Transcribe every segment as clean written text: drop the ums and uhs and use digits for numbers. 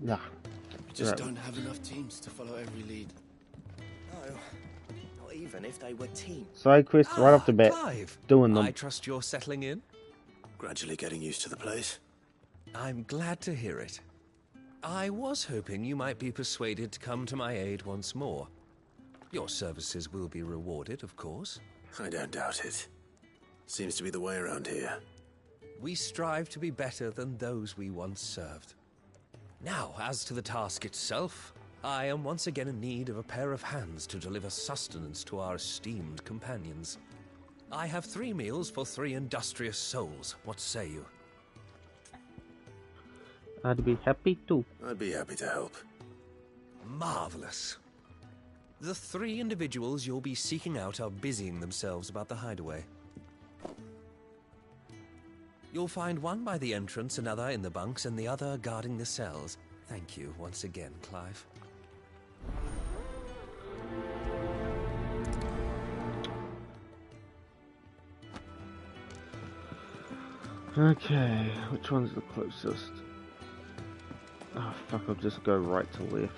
Nah. We just don't have enough teams to follow every lead. No, not even if they were teams. Side quests right off the bat. Clive. Doing them. I trust you're settling in? Gradually getting used to the place. I'm glad to hear it. I was hoping you might be persuaded to come to my aid once more. Your services will be rewarded, of course. I don't doubt it. Seems to be the way around here. We strive to be better than those we once served. Now, as to the task itself, I am once again in need of a pair of hands to deliver sustenance to our esteemed companions. I have 3 meals for 3 industrious souls. What say you? I'd be happy to. I'd be happy to help. Marvelous. The 3 individuals you'll be seeking out are busying themselves about the hideaway. You'll find one by the entrance, another in the bunks, and the other guarding the cells. Thank you once again, Clive. Okay, which one's the closest? Oh fuck, I'll just go right to left.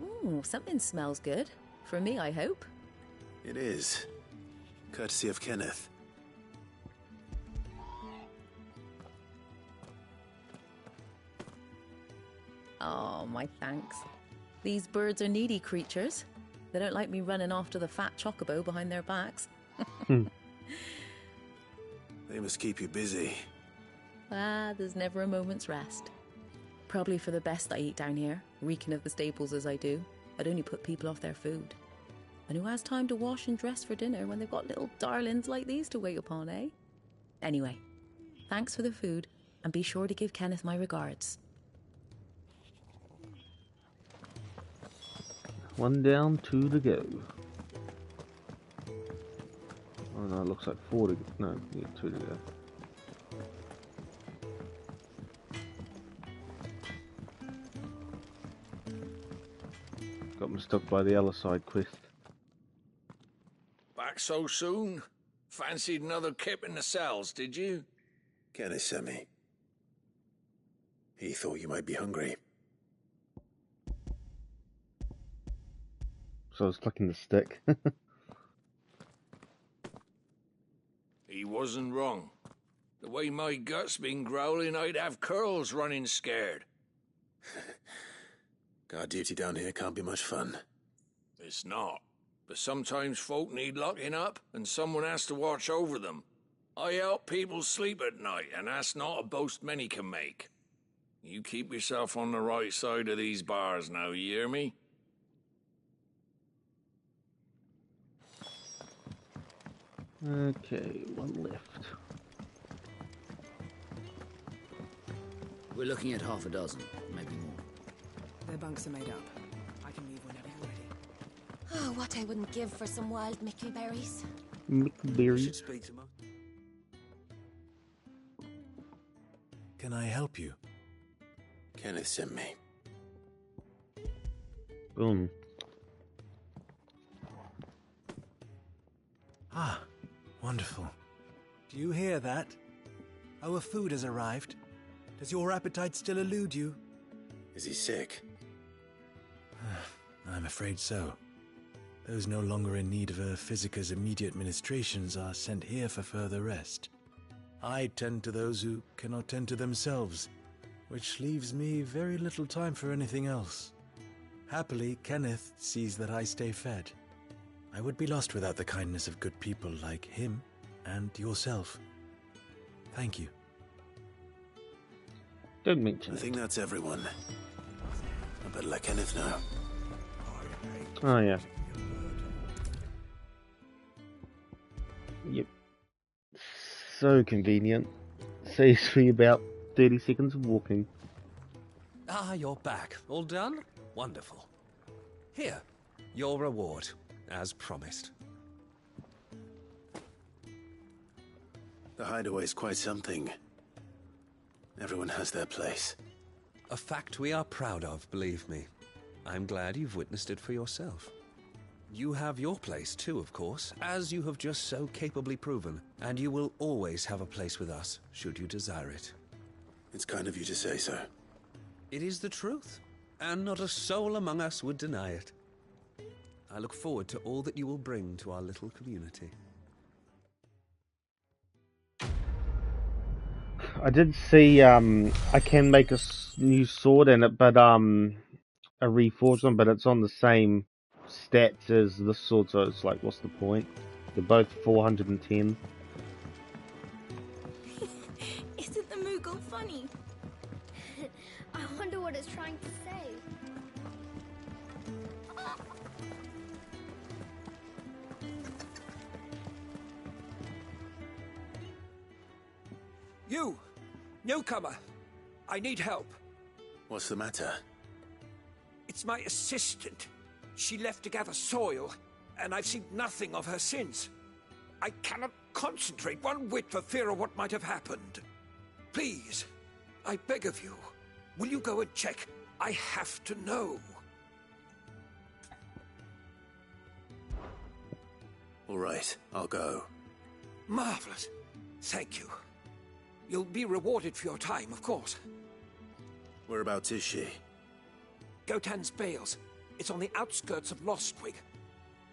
Ooh, something smells good. For me, I hope. It is. Courtesy of Kenneth. Oh, my thanks. These birds are needy creatures. They don't like me running after the fat chocobo behind their backs. They must keep you busy. There's never a moment's rest. Probably for the best I eat down here, reeking of the staples as I do. I'd only put people off their food. And who has time to wash and dress for dinner when they've got little darlings like these to wait upon, eh? Anyway, thanks for the food, and be sure to give Kenneth my regards. One down, 2 to go. Oh no, it looks like 4 to go. No, yeah, 2 to go. Got mistook by the other side quest. Back so soon? Fancied another kip in the cells, did you? Kenneth sent me. He thought you might be hungry. So I was clicking the stick. He wasn't wrong. The way my gut's been growling, I'd have curls running scared. Guard duty down here can't be much fun. It's not. But sometimes folk need locking up, and someone has to watch over them. I help people sleep at night, and that's not a boast many can make. You keep yourself on the right side of these bars now, you hear me? Okay, 1 left. We're looking at half a dozen, maybe more. Their bunks are made up. I can leave whenever you're ready. Oh, what I wouldn't give for some wild mickleberries. Mickleberries? Speak to Can I help you? Kenneth sent me. Boom. Ah, wonderful. Do you hear that? Our food has arrived. Does your appetite still elude you? Is he sick? I'm afraid so. Those no longer in need of a physicker's immediate ministrations are sent here for further rest. I tend to those who cannot tend to themselves, which leaves me very little time for anything else. Happily, Kenneth sees that I stay fed. I would be lost without the kindness of good people like him and yourself. Thank you. Don't mention I it. think that's everyone. I better let Kenneth know. Oh yeah. Yep. So convenient. Saves me about 30 seconds of walking. Ah, you're back. All done? Wonderful. Here, your reward, as promised. The hideaway's quite something. Everyone has their place. A fact we are proud of, believe me. I'm glad you've witnessed it for yourself. You have your place too, of course, as you have just so capably proven, and you will always have a place with us, should you desire it. It's kind of you to say so. It is the truth, and not a soul among us would deny it. I look forward to all that you will bring to our little community. I did see I can make a new sword in it, but a reforged one, but it's on the same stats as this sword, so it's like, what's the point? They're both 410. Isn't the Moogle funny? I wonder what it's trying to say. You! Newcomer! I need help. What's the matter? It's my assistant. She left to gather soil, and I've seen nothing of her since. I cannot concentrate one whit for fear of what might have happened. Please, I beg of you, will you go and check? I have to know. All right, I'll go. Marvelous. Thank you. You'll be rewarded for your time, of course. Whereabouts is she? Gotan's Bales. It's on the outskirts of Lostwig.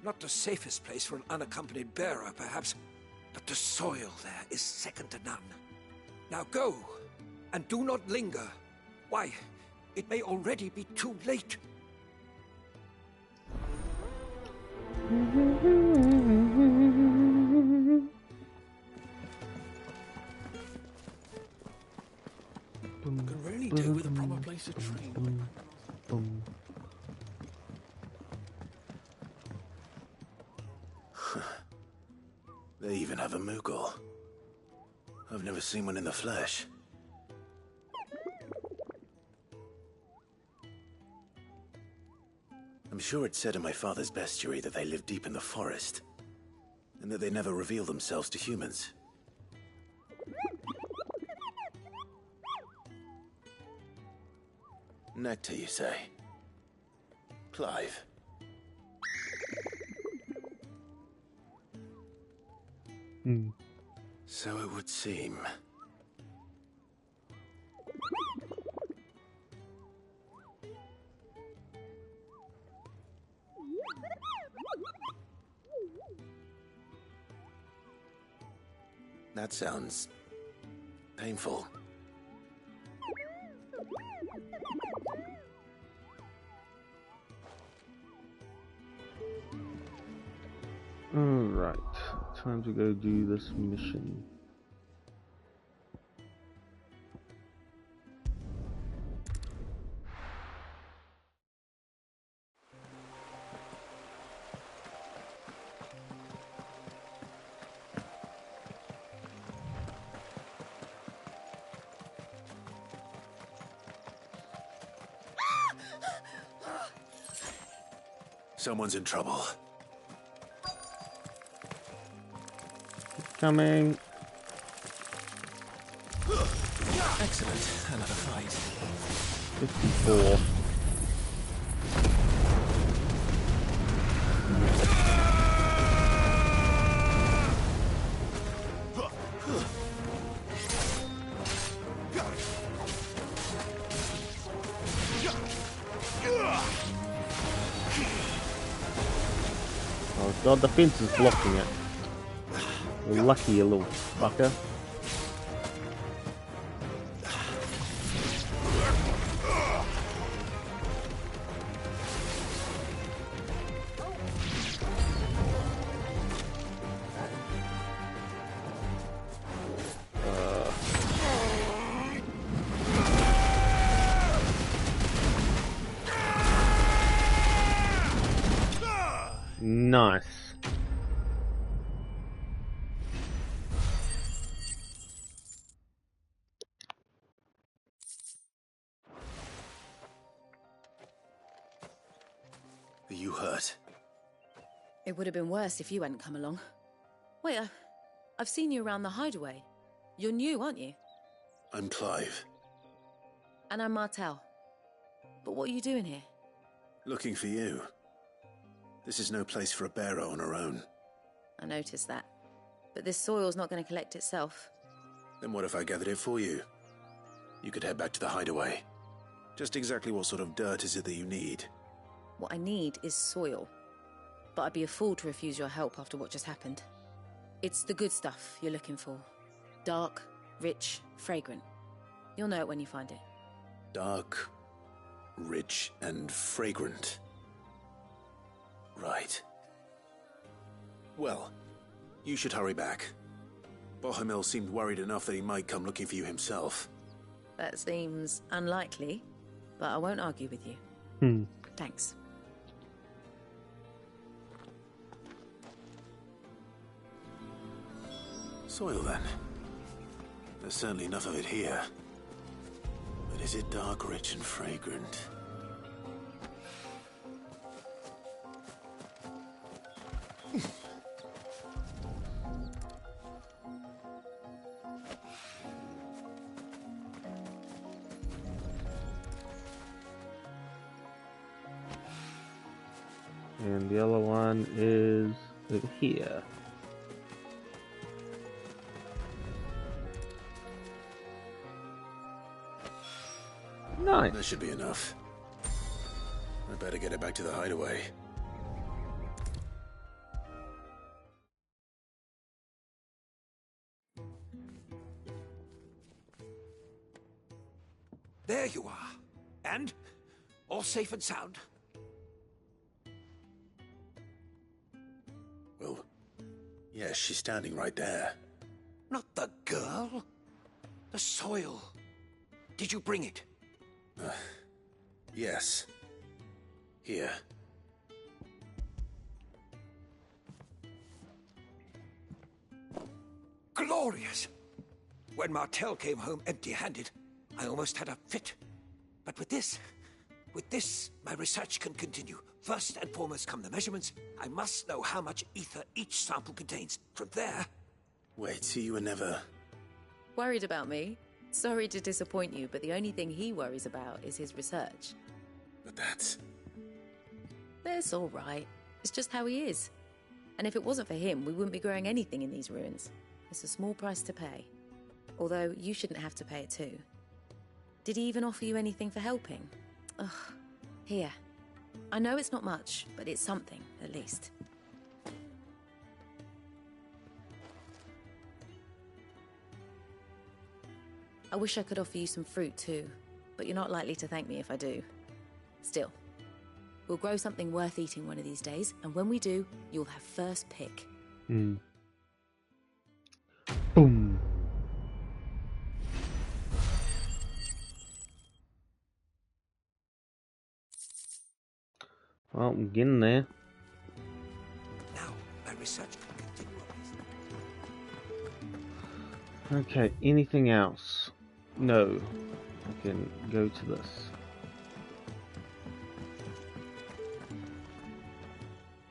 Not the safest place for an unaccompanied bearer, perhaps, but the soil there is second to none. Now go, and do not linger. Why, it may already be too late. Can really do with a proper place to train. They even have a Moogle. I've never seen one in the flesh. I'm sure it said in my father's bestiary that they live deep in the forest, and that they never reveal themselves to humans. Nectar, you say? Clive. So it would seem. That sounds painful. Alright, time to go do this mission. Someone's in trouble. Coming. Excellent. Another fight. 54. Oh god, the fence is blocking it. You're lucky, you little fucker. Nice. Are you hurt? It would have been worse if you hadn't come along. Wait, I've seen you around the hideaway. You're new, aren't you? I'm Clive. And I'm Martel. But what are you doing here? Looking for you. This is no place for a bearer on her own. I noticed that. But this soil's not going to collect itself. Then what if I gathered it for you? You could head back to the hideaway. Just exactly what sort of dirt is it that you need? What I need is soil. But I'd be a fool to refuse your help after what just happened. It's the good stuff you're looking for. Dark, rich, fragrant. You'll know it when you find it. Dark, rich, and fragrant. Right. Well, you should hurry back. Bohemil seemed worried enough that he might come looking for you himself. That seems unlikely, but I won't argue with you. Thanks. Soil, then. There's certainly enough of it here. But is it dark, rich, and fragrant? And the other one is over here. Nice. That should be enough. I better get it back to the hideaway. There you are. And? All safe and sound? Well, yes, she's standing right there. Not the girl. The soil. Did you bring it? Yes. Here. Glorious! When Martel came home empty-handed, I almost had a fit. But with this, my research can continue. First and foremost come the measurements. I must know how much ether each sample contains. From there... Wait, so you were never... Worried about me? Sorry to disappoint you, but the only thing he worries about is his research. But that's... That's all right. It's just how he is. And if it wasn't for him, we wouldn't be growing anything in these ruins. It's a small price to pay. Although, you shouldn't have to pay it too. Did he even offer you anything for helping? Ugh. Here. I know it's not much, but it's something, at least. I wish I could offer you some fruit too, but you're not likely to thank me if I do. Still, we'll grow something worth eating one of these days, and when we do, you'll have first pick. Boom. Well, I'm getting there. Now, my research can continue. Okay, anything else? No. I can go to this.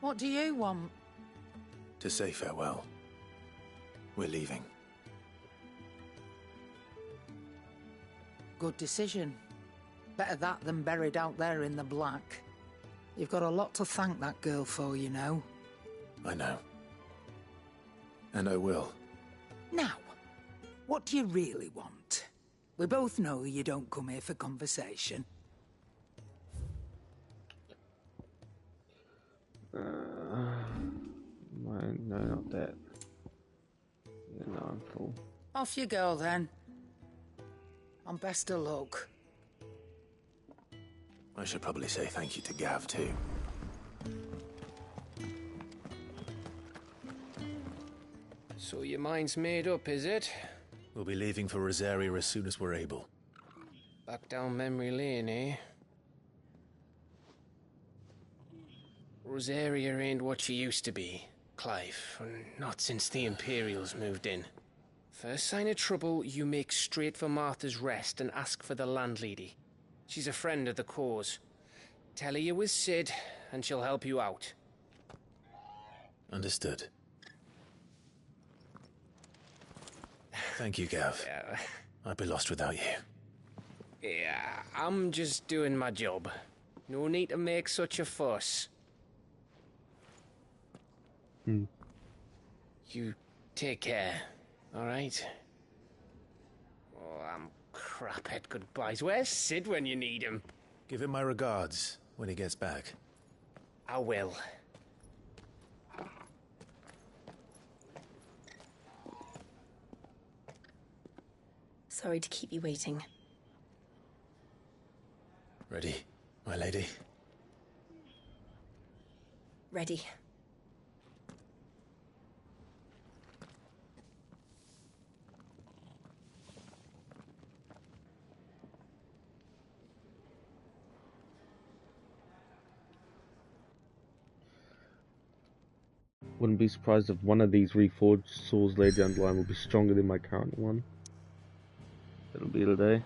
What do you want? To say farewell. We're leaving. Good decision. Better that than buried out there in the black. You've got a lot to thank that girl for, you know. I know. And I will. Now, what do you really want? We both know you don't come here for conversation. No, not that. Yeah, no, I'm full. Off you go, then. And best of luck. I should probably say thank you to Gav, too. So your mind's made up, is it? We'll be leaving for Rosaria as soon as we're able. Back down memory lane, eh? Rosaria ain't what she used to be, Clive. Not since the Imperials moved in. First sign of trouble, you make straight for Martha's Rest and ask for the landlady. She's a friend of the cause. Tell her you was Sid, and she'll help you out. Understood. Thank you, Gav. Yeah. I'd be lost without you. Yeah, I'm just doing my job. No need to make such a fuss. You take care, alright? Oh, I'm crap at goodbyes. Where's Sid when you need him? Give him my regards when he gets back. I will. Sorry to keep you waiting. Ready, my lady? Ready. Wouldn't be surprised if one of these reforged swords laid down the line will be stronger than my current one. It'll be today.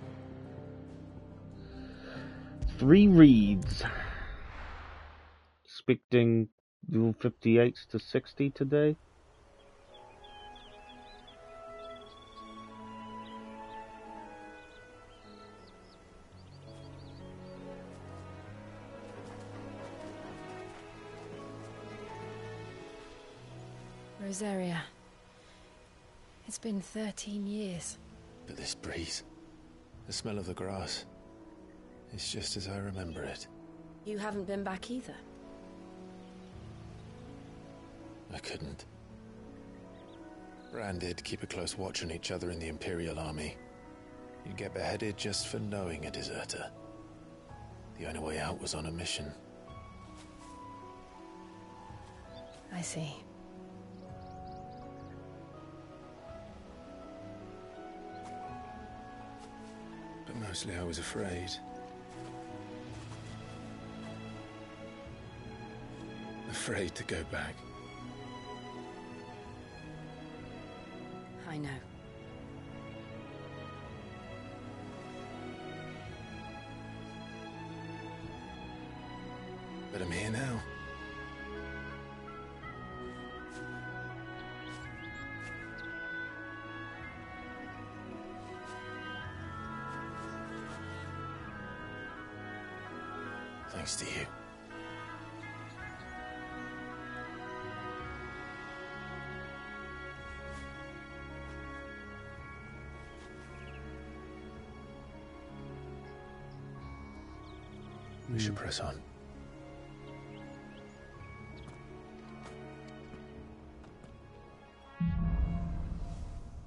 3 reads. Expecting level 58s to 60 today. Rosaria. It's been 13 years. But this breeze, the smell of the grass, it's just as I remember it. You haven't been back either. I couldn't. Bran did keep a close watch on each other in the Imperial Army. You'd get beheaded just for knowing a deserter. The only way out was on a mission. I see. But mostly I was afraid. Afraid to go back. I know. But I'm here now. Thanks to you. We should press on.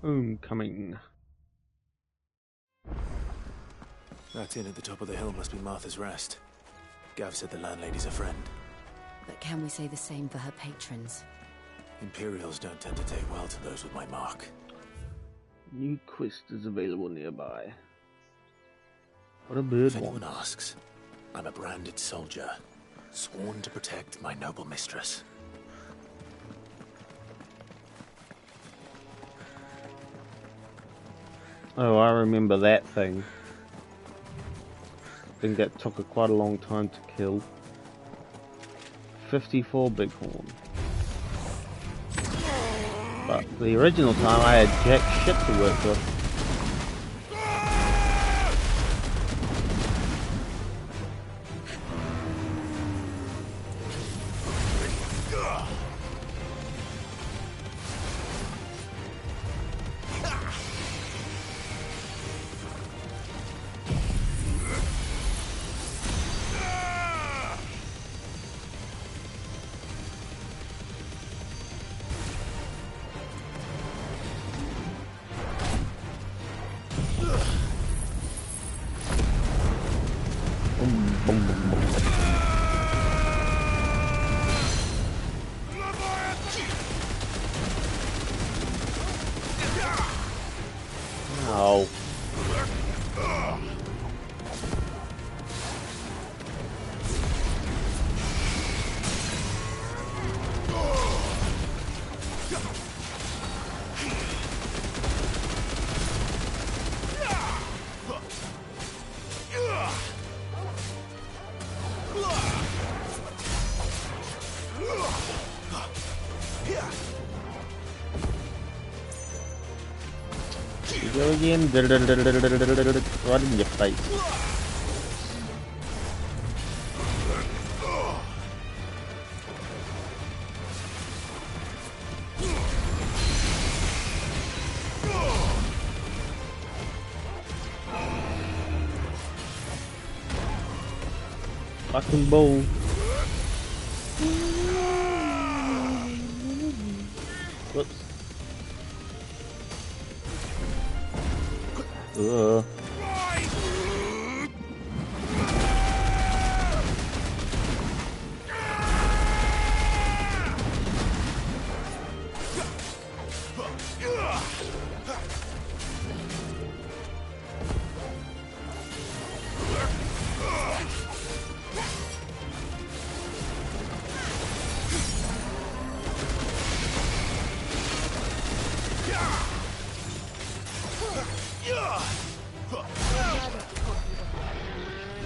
Homecoming. That inn at the top of the hill must be Martha's Rest. Gav said the landlady's a friend. But can we say the same for her patrons? Imperials don't tend to take well to those with my mark. New quest is available nearby. What a bird If anyone asks, I'm a branded soldier, sworn to protect my noble mistress. Oh, I remember that thing. I think that took quite a long time to kill. 54 bighorn. But the original time I had jack shit to work with. Oh. Go again, right in your face. Fucking bull. Whoops. Ugh.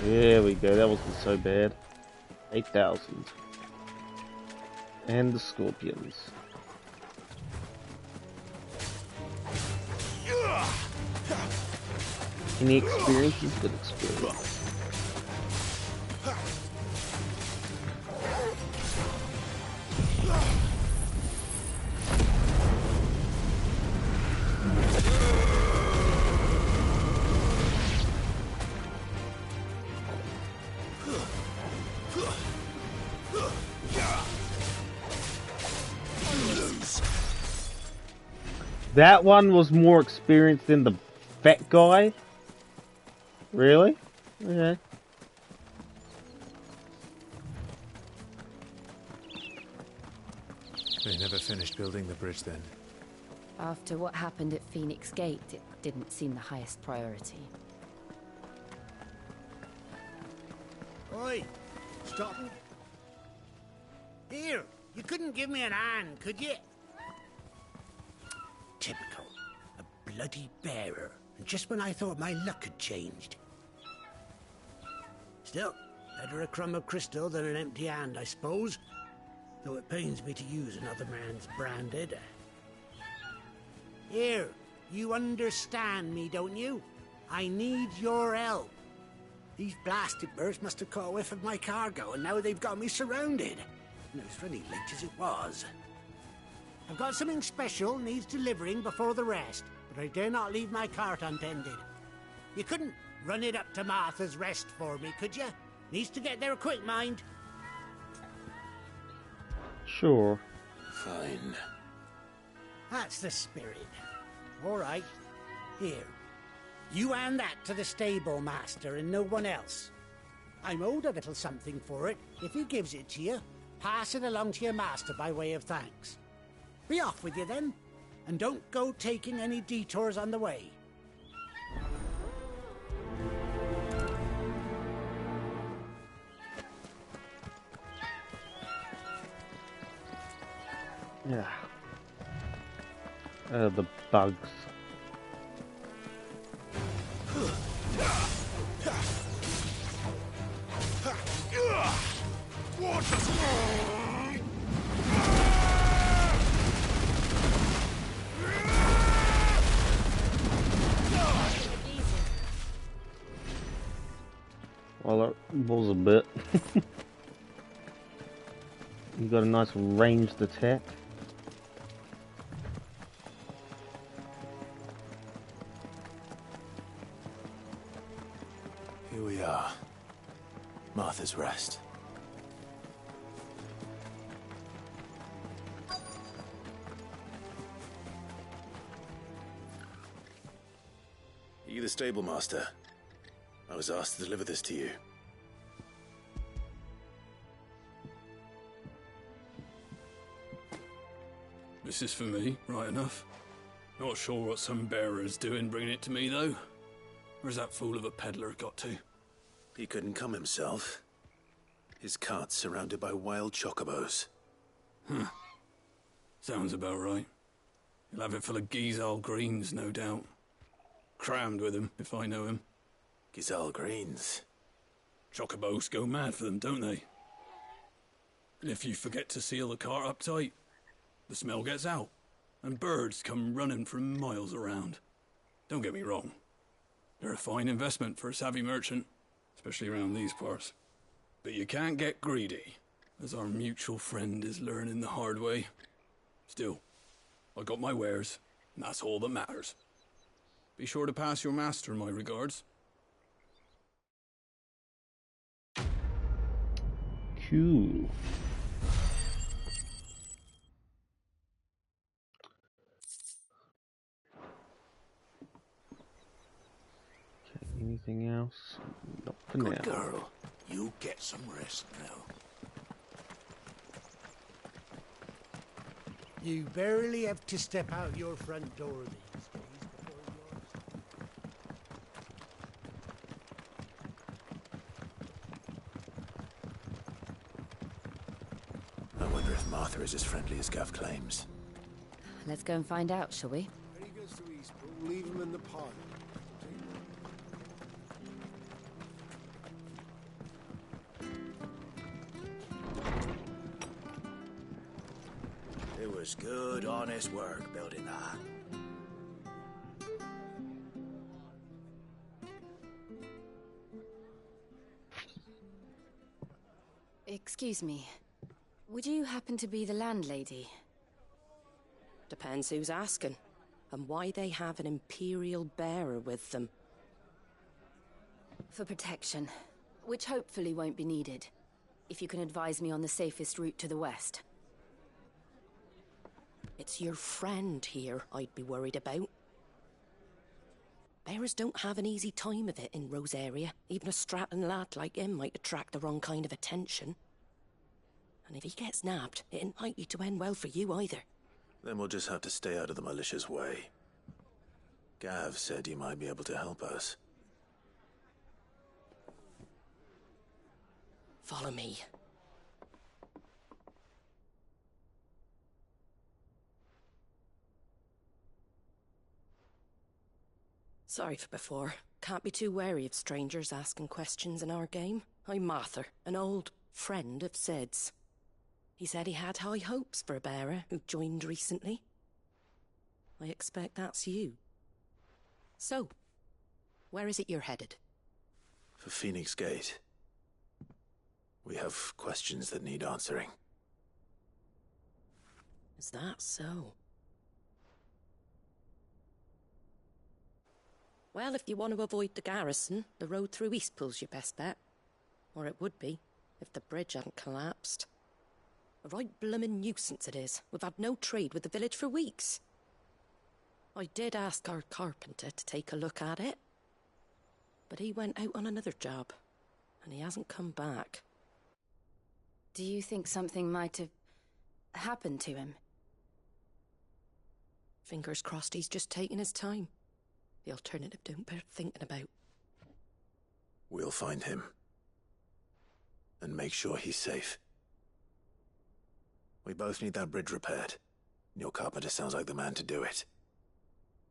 There we go, that wasn't so bad. 8,000. And the scorpions. Any experience is good experience. That one was more experienced than the fat guy? Really? Okay. They never finished building the bridge then. After what happened at Phoenix Gate, it didn't seem the highest priority. Oi! Stop! Here! You couldn't give me an hand, could you? Typical. A bloody bearer. And just when I thought my luck had changed. Still, better a crumb of crystal than an empty hand, I suppose. Though it pains me to use another man's branded. Here, you understand me, don't you? I need your help. These blasted birds must have caught a whiff of my cargo, and now they've got me surrounded. And it was really late as it was. I've got something special needs delivering before the rest, but I dare not leave my cart untended. You couldn't run it up to Martha's Rest for me, could you? Needs to get there quick, mind. Sure. Fine. That's the spirit. All right. Here. You hand that to the stable master and no one else. I'm owed a little something for it. If he gives it to you, pass it along to your master by way of thanks. Be off with you then, and don't go taking any detours on the way. Yeah. The bugs. Well, it was a bit. You got a nice ranged attack. Here we are. Martha's Rest. Are you the stable master? I was asked to deliver this to you. This is for me, right enough. Not sure what some bearer's doing bringing it to me, though. Where's that fool of a peddler got to? He couldn't come himself. His cart's surrounded by wild chocobos. Sounds about right. He'll have it full of Gizal greens, no doubt. Crammed with him, if I know him. Gizal greens? Chocobos go mad for them, don't they? And if you forget to seal the cart up tight, the smell gets out, and birds come running from miles around. Don't get me wrong. They're a fine investment for a savvy merchant, especially around these parts. But you can't get greedy, as our mutual friend is learning the hard way. Still, I got my wares, and that's all that matters. Be sure to pass your master my regards. Cool. Okay, anything else? Not for now. Good girl. You get some rest now. You barely have to step out your front door these days before I wonder if Martha is as friendly as Gav claims. Let's go and find out, shall we? When he goes to Eastpool, leave him in the parlor. It was good, honest work building that. Excuse me. Would you happen to be the landlady? Depends who's asking, and why they have an Imperial bearer with them. For protection, which hopefully won't be needed. If you can advise me on the safest route to the west. It's your friend here I'd be worried about. Bearers don't have an easy time of it in Rose area. Even a Stratton lad like him might attract the wrong kind of attention. And if he gets nabbed, it ain't likely to end well for you either. Then we'll just have to stay out of the militia's way. Gav said he might be able to help us. Follow me. Sorry for before. Can't be too wary of strangers asking questions in our game. I'm Martha, an old friend of Sid's. He said he had high hopes for a bearer who joined recently. I expect that's you. So, where is it you're headed? For Phoenix Gate. We have questions that need answering. Is that so? Well, if you want to avoid the garrison, the road through Eastpool's your best bet. Or it would be, if the bridge hadn't collapsed. A right bloomin' nuisance it is. We've had no trade with the village for weeks. I did ask our carpenter to take a look at it. But he went out on another job, and he hasn't come back. Do you think something might have happened to him? Fingers crossed he's just taking his time. The alternative don't bear thinking about. We'll find him. And make sure he's safe. We both need that bridge repaired. Your carpenter sounds like the man to do it.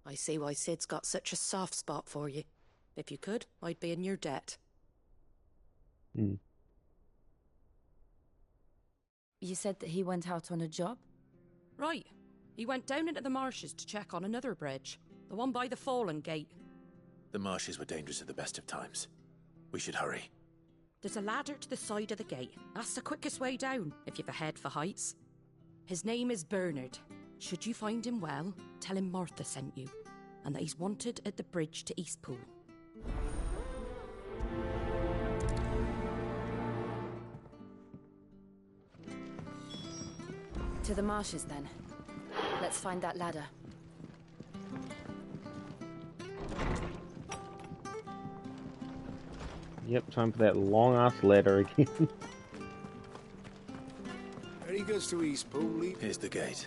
I see why Sid's got such a soft spot for you. If you could, I'd be in your debt. Hmm. You said that he went out on a job? Right. He went down into the marshes to check on another bridge. The one by the Fallen Gate. The marshes were dangerous at the best of times. We should hurry. There's a ladder to the side of the gate. That's the quickest way down, if you've a head for heights. His name is Bernard. Should you find him well, tell him Martha sent you, and that he's wanted at the bridge to Eastpool. To the marshes, then. Let's find that ladder. Yep, time for that long-ass ladder again. There he goes to Eastpool. Here's the gate.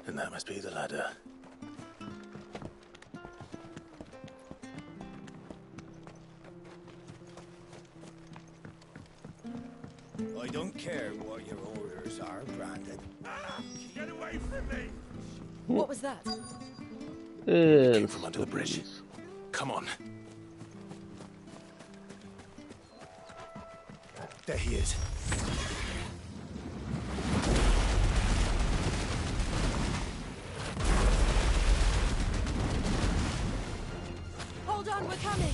And that must be the ladder. I don't care what your orders are, Brandon. Get away from me! What was that? It came from under the bridge. Come on. There he is. Hold on, we're coming!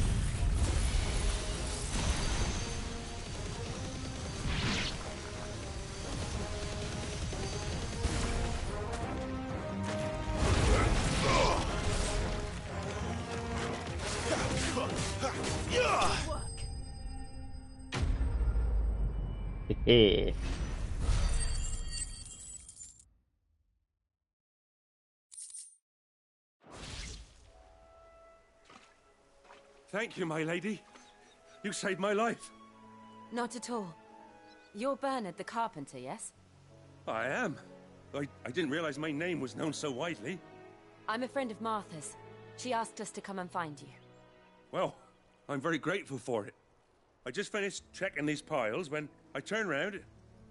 Thank you, my lady. You saved my life. Not at all. You're Bernard the carpenter, yes? I am. I didn't realize my name was known so widely. I'm a friend of Martha's. She asked us to come and find you. Well, I'm very grateful for it. I just finished checking these piles when I turn round.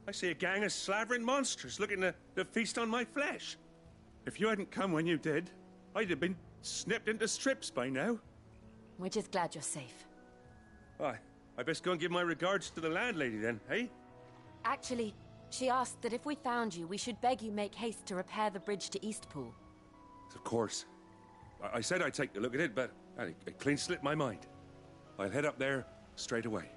I see a gang of slavering monsters looking to feast on my flesh. If you hadn't come when you did, I'd have been snipped into strips by now. We're just glad you're safe. Why, I best go and give my regards to the landlady then, eh? Actually, she asked that if we found you, we should beg you make haste to repair the bridge to Eastpool. Of course. I said I'd take a look at it, but it clean slipped my mind. I'll head up there straight away.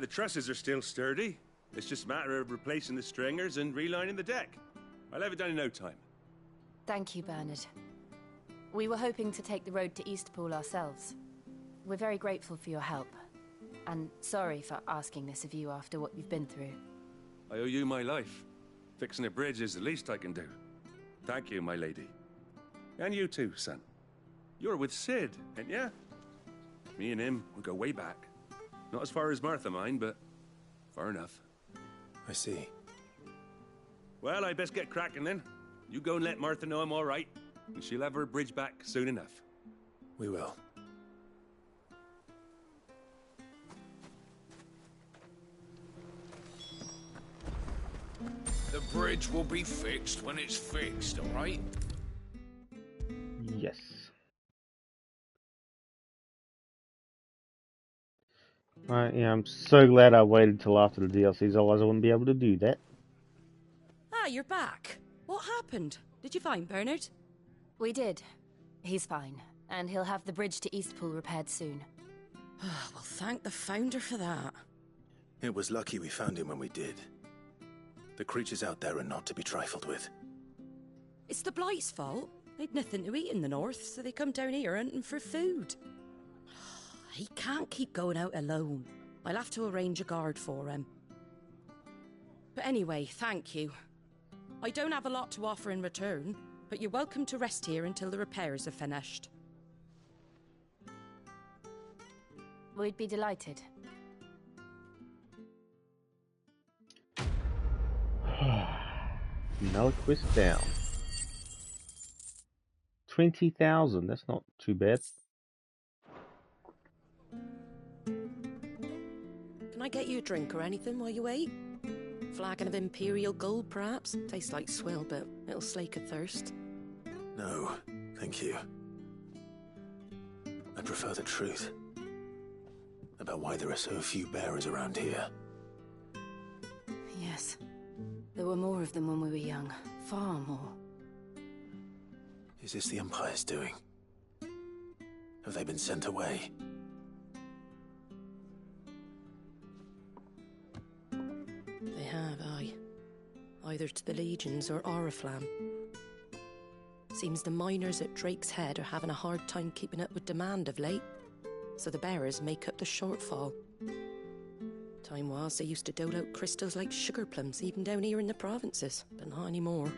The trusses are still sturdy. It's just a matter of replacing the stringers and relining the deck. I'll have it done in no time. Thank you, Bernard. We were hoping to take the road to Eastpool ourselves. We're very grateful for your help. And sorry for asking this of you after what you've been through. I owe you my life. Fixing a bridge is the least I can do. Thank you, my lady. And you too, son. You're with Sid, ain't ya? Me and him, we go way back. Not as far as Martha, mind, but far enough. I see. Well, I best get cracking then. You go and let Martha know I'm all right, and she'll have her bridge back soon enough. We will. The bridge will be fixed when it's fixed, all right? Yes. Right, yeah, I'm so glad I waited till after the DLCs, otherwise I wouldn't be able to do that. Ah, you're back. What happened? Did you find Bernard? We did. He's fine, and he'll have the bridge to Eastpool repaired soon. Well, thank the Founder for that. It was lucky we found him when we did. The creatures out there are not to be trifled with. It's the Blight's fault. They'd nothing to eat in the north, so they come down here hunting for food. He can't keep going out alone. I'll have to arrange a guard for him. But anyway, thank you. I don't have a lot to offer in return, but you're welcome to rest here until the repairs are finished. We'd be delighted. Another quest down. 20,000, that's not too bad. Can I get you a drink or anything while you wait? Flagon of Imperial Gold, perhaps? Tastes like swill, but it'll slake a thirst. No, thank you. I prefer the truth. About why there are so few bearers around here. Yes. There were more of them when we were young. Far more. Is this the Empire's doing? Have they been sent away? They have, aye. Either to the Legions or Oriflamme. Seems the miners at Drake's Head are having a hard time keeping up with demand of late, so the bearers make up the shortfall. Time was they used to dole out crystals like sugar plums even down here in the provinces, but not anymore.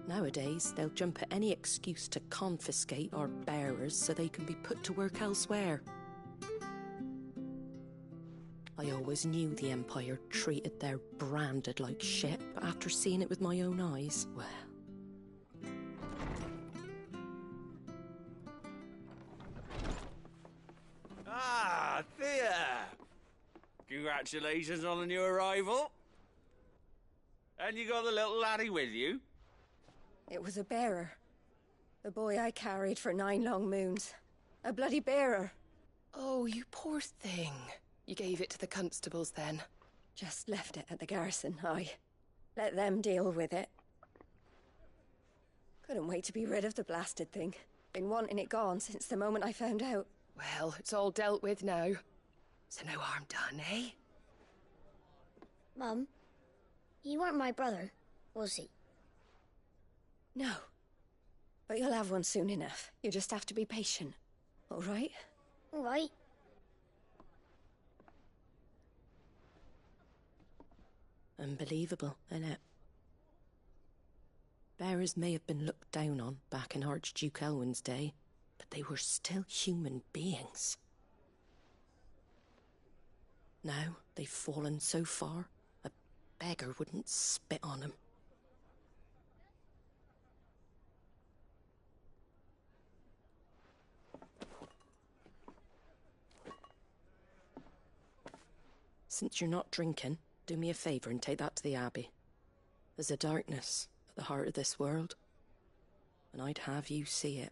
Nowadays, they'll jump at any excuse to confiscate our bearers so they can be put to work elsewhere. I always knew the Empire treated their branded like shit, but after seeing it with my own eyes, well... Ah, Thea! Congratulations on the new arrival. And you got the little laddie with you? It was a bearer. The boy I carried for 9 long moons. A bloody bearer. Oh, you poor thing. You gave it to the constables then? Just left it at the garrison, aye. Let them deal with it. Couldn't wait to be rid of the blasted thing. Been wanting it gone since the moment I found out. Well, it's all dealt with now. So no harm done, eh? Mum, he weren't my brother, was he? No. But you'll have one soon enough. You just have to be patient. All right? All right. Unbelievable, innit? Bearers may have been looked down on back in Archduke Elwin's day, but they were still human beings. Now they've fallen so far, a beggar wouldn't spit on them. Since you're not drinking, do me a favour and take that to the Abbey. There's a darkness at the heart of this world, and I'd have you see it.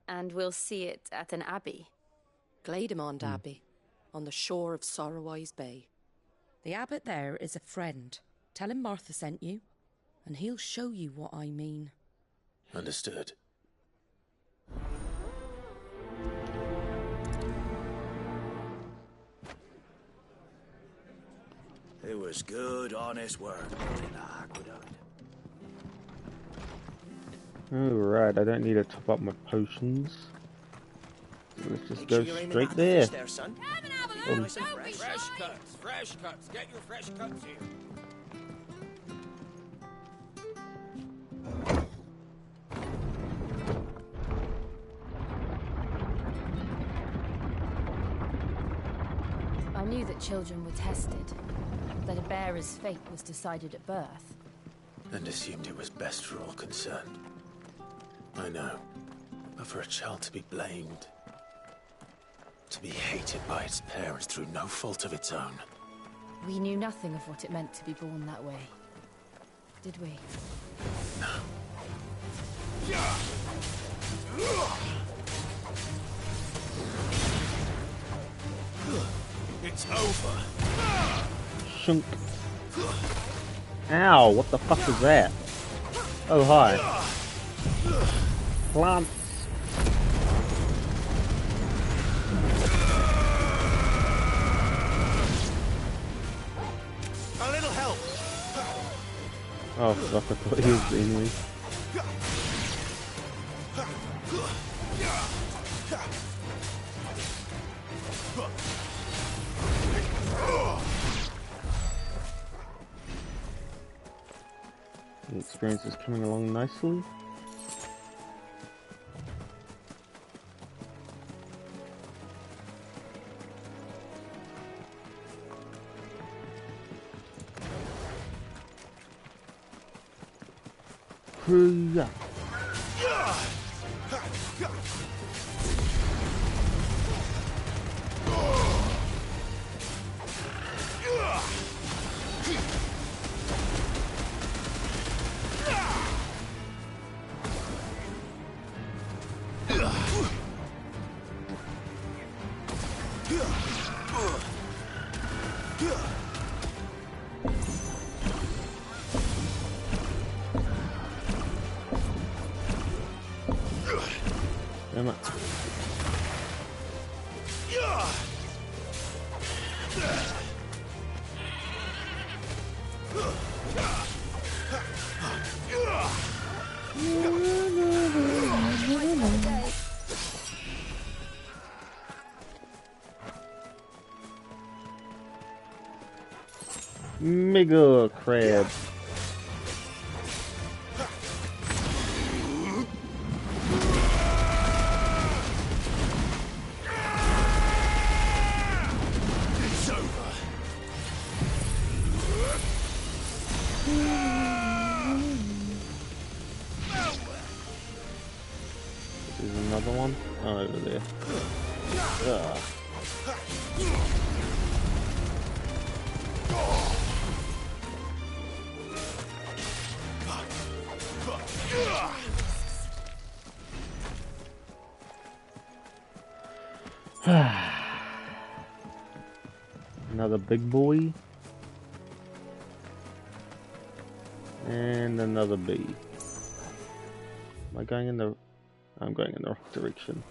And we'll see it at an abbey? Glademond Abbey, on the shore of Sorrowise Bay. The abbot there is a friend. Tell him Martha sent you, and he'll show you what I mean. Understood. It was good, honest work in the aqueduct. Alright, I don't need to top up my potions. Let's just go straight there. Fresh cuts. Get your fresh cuts here. I knew that children were tested, that a bearer's fate was decided at birth. And assumed it was best for all concerned. I know. But for a child to be blamed, to be hated by its parents through no fault of its own. We knew nothing of what it meant to be born that way, did we? No. It's over. Shunk. Ow, what the fuck is that? Oh, hi. Plants. A little help. Oh fuck, I thought he was being me. The experience is coming along nicely. Yeah. Damn it. Mega crab. Over there. Ugh. Another big boy. And another bee. Am I going in the I'm going in the wrong direction.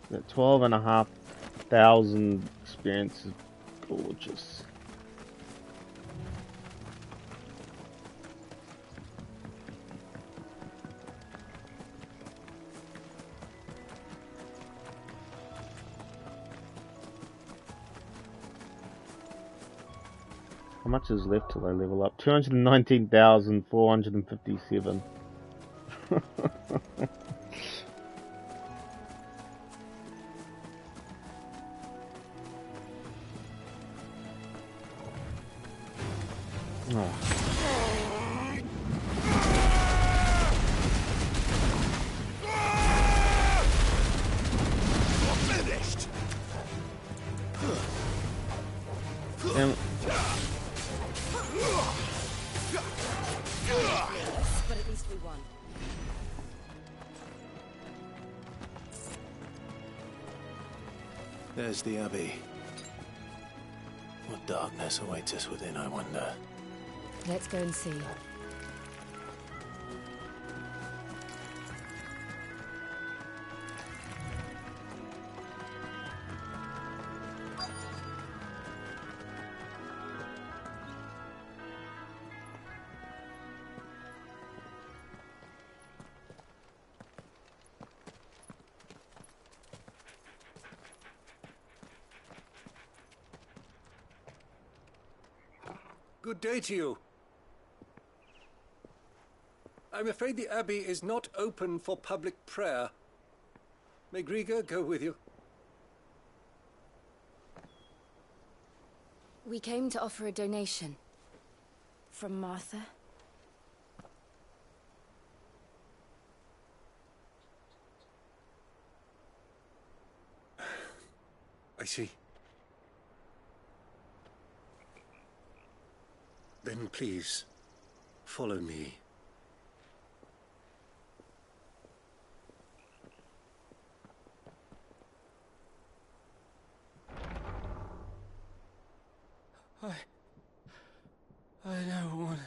That 12,500 experience is gorgeous. How much is left till I level up? 219,457. Oh. Finished. Damn it. But at least we won. There's the Abbey. What darkness awaits us within, I wonder? Let's go and see. Good day to you. I'm afraid the Abbey is not open for public prayer. May Griga go with you? We came to offer a donation. From Martha. I see. Then please, follow me. I don't want to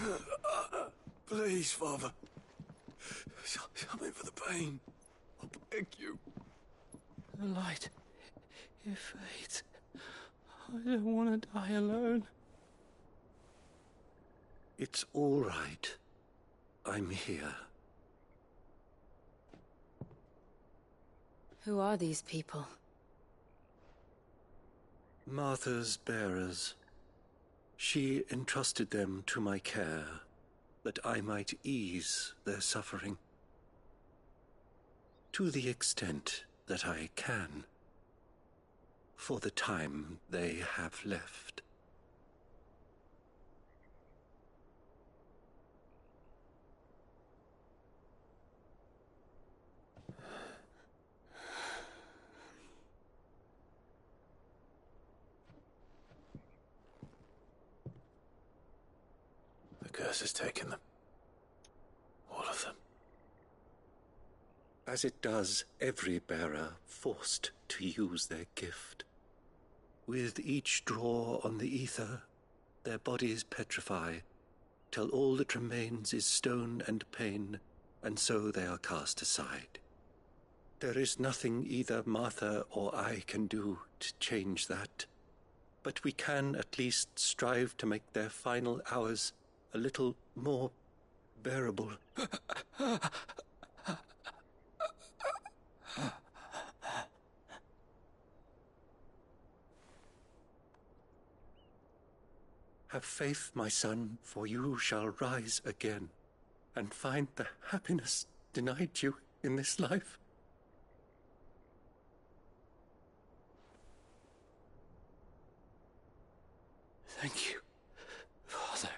die. Please, Father. Something for the pain. I beg you. The light, it fades. I don't want to die alone. It's all right. I'm here. Who are these people? Martha's bearers. She entrusted them to my care, that I might ease their suffering. To the extent that I can. For the time they have left. The curse has taken them. All of them. As it does every bearer forced to use their gift. With each draw on the ether, their bodies petrify, till all that remains is stone and pain, and so they are cast aside. There is nothing either Martha or I can do to change that, but we can at least strive to make their final hours a little more bearable. Have faith, my son, for you shall rise again, and find the happiness denied you in this life. Thank you, Father.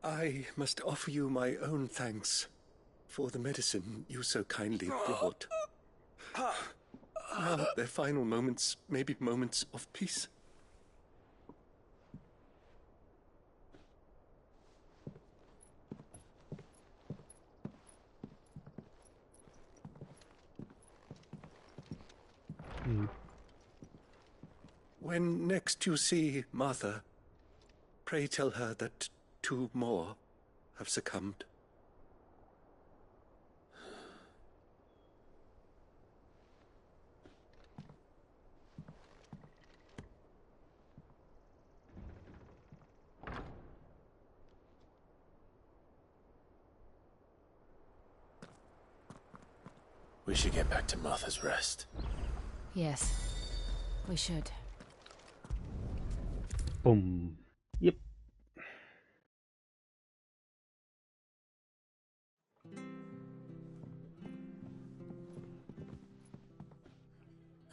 I must offer you my own thanks for the medicine you so kindly brought. Now their final moments may be moments of peace. When next you see Martha, pray tell her that 2 more have succumbed. We should get back to Martha's Rest. Yes, we should. Boom. Yep.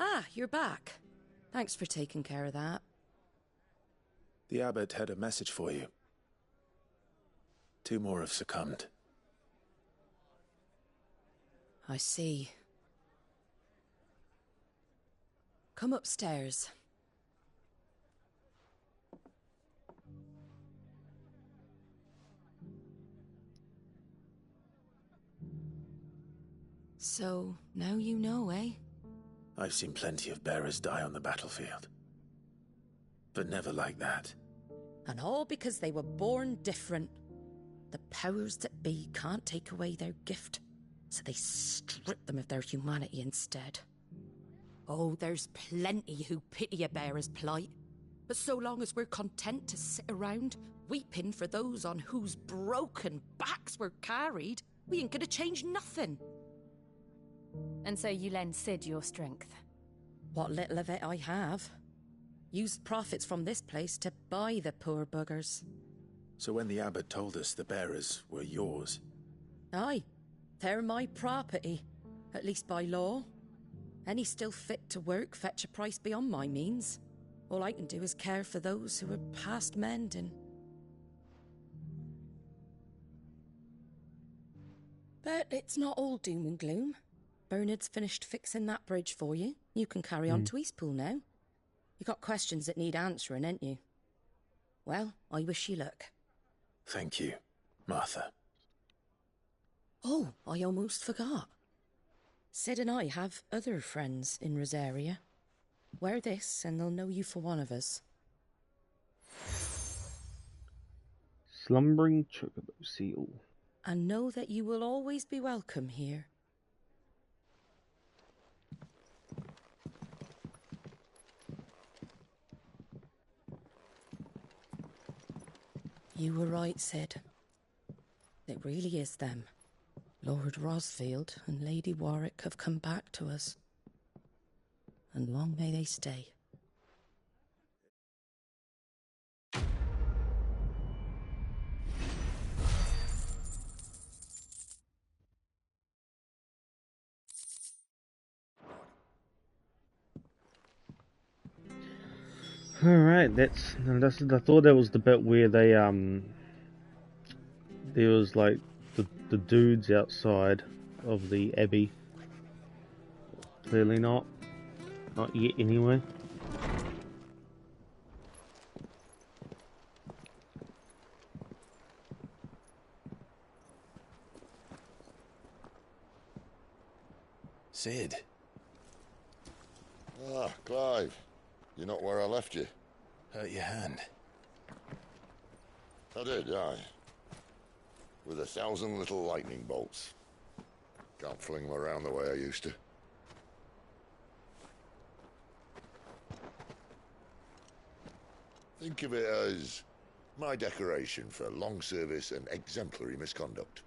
Ah, you're back. Thanks for taking care of that. The abbot had a message for you. 2 more have succumbed. I see. Come upstairs. So, now you know, eh? I've seen plenty of bearers die on the battlefield. But never like that. And all because they were born different. The powers that be can't take away their gift, so they strip them of their humanity instead. Oh, there's plenty who pity a bearer's plight. But so long as we're content to sit around, weeping for those on whose broken backs we're carried, we ain't gonna change nothing. And so you lend Sid your strength? What little of it I have. Used profits from this place to buy the poor buggers. So when the abbot told us the bearers were yours... Aye, they're my property, at least by law. Any still fit to work fetch a price beyond my means. All I can do is care for those who are past mending. But it's not all doom and gloom. Bernard's finished fixing that bridge for you. You can carry on to Eastpool now. You got questions that need answering, ain't you? Well, I wish you luck. Thank you, Martha. Oh, I almost forgot. Sid and I have other friends in Rosaria. Wear this and they'll know you for one of us. Slumbering chocobo seal. And know that you will always be welcome here. You were right, Sid. It really is them. Lord Rosfield and Lady Warwick have come back to us. And long may they stay. Alright, that's I thought that was the bit where they there was like the dudes outside of the abbey. Clearly not yet anyway. Sid. Ah, Clive. You're not where I left you. Hurt your hand. I did, aye. With 1,000 little lightning bolts. Can't fling them around the way I used to. Think of it as my decoration for long service and exemplary misconduct.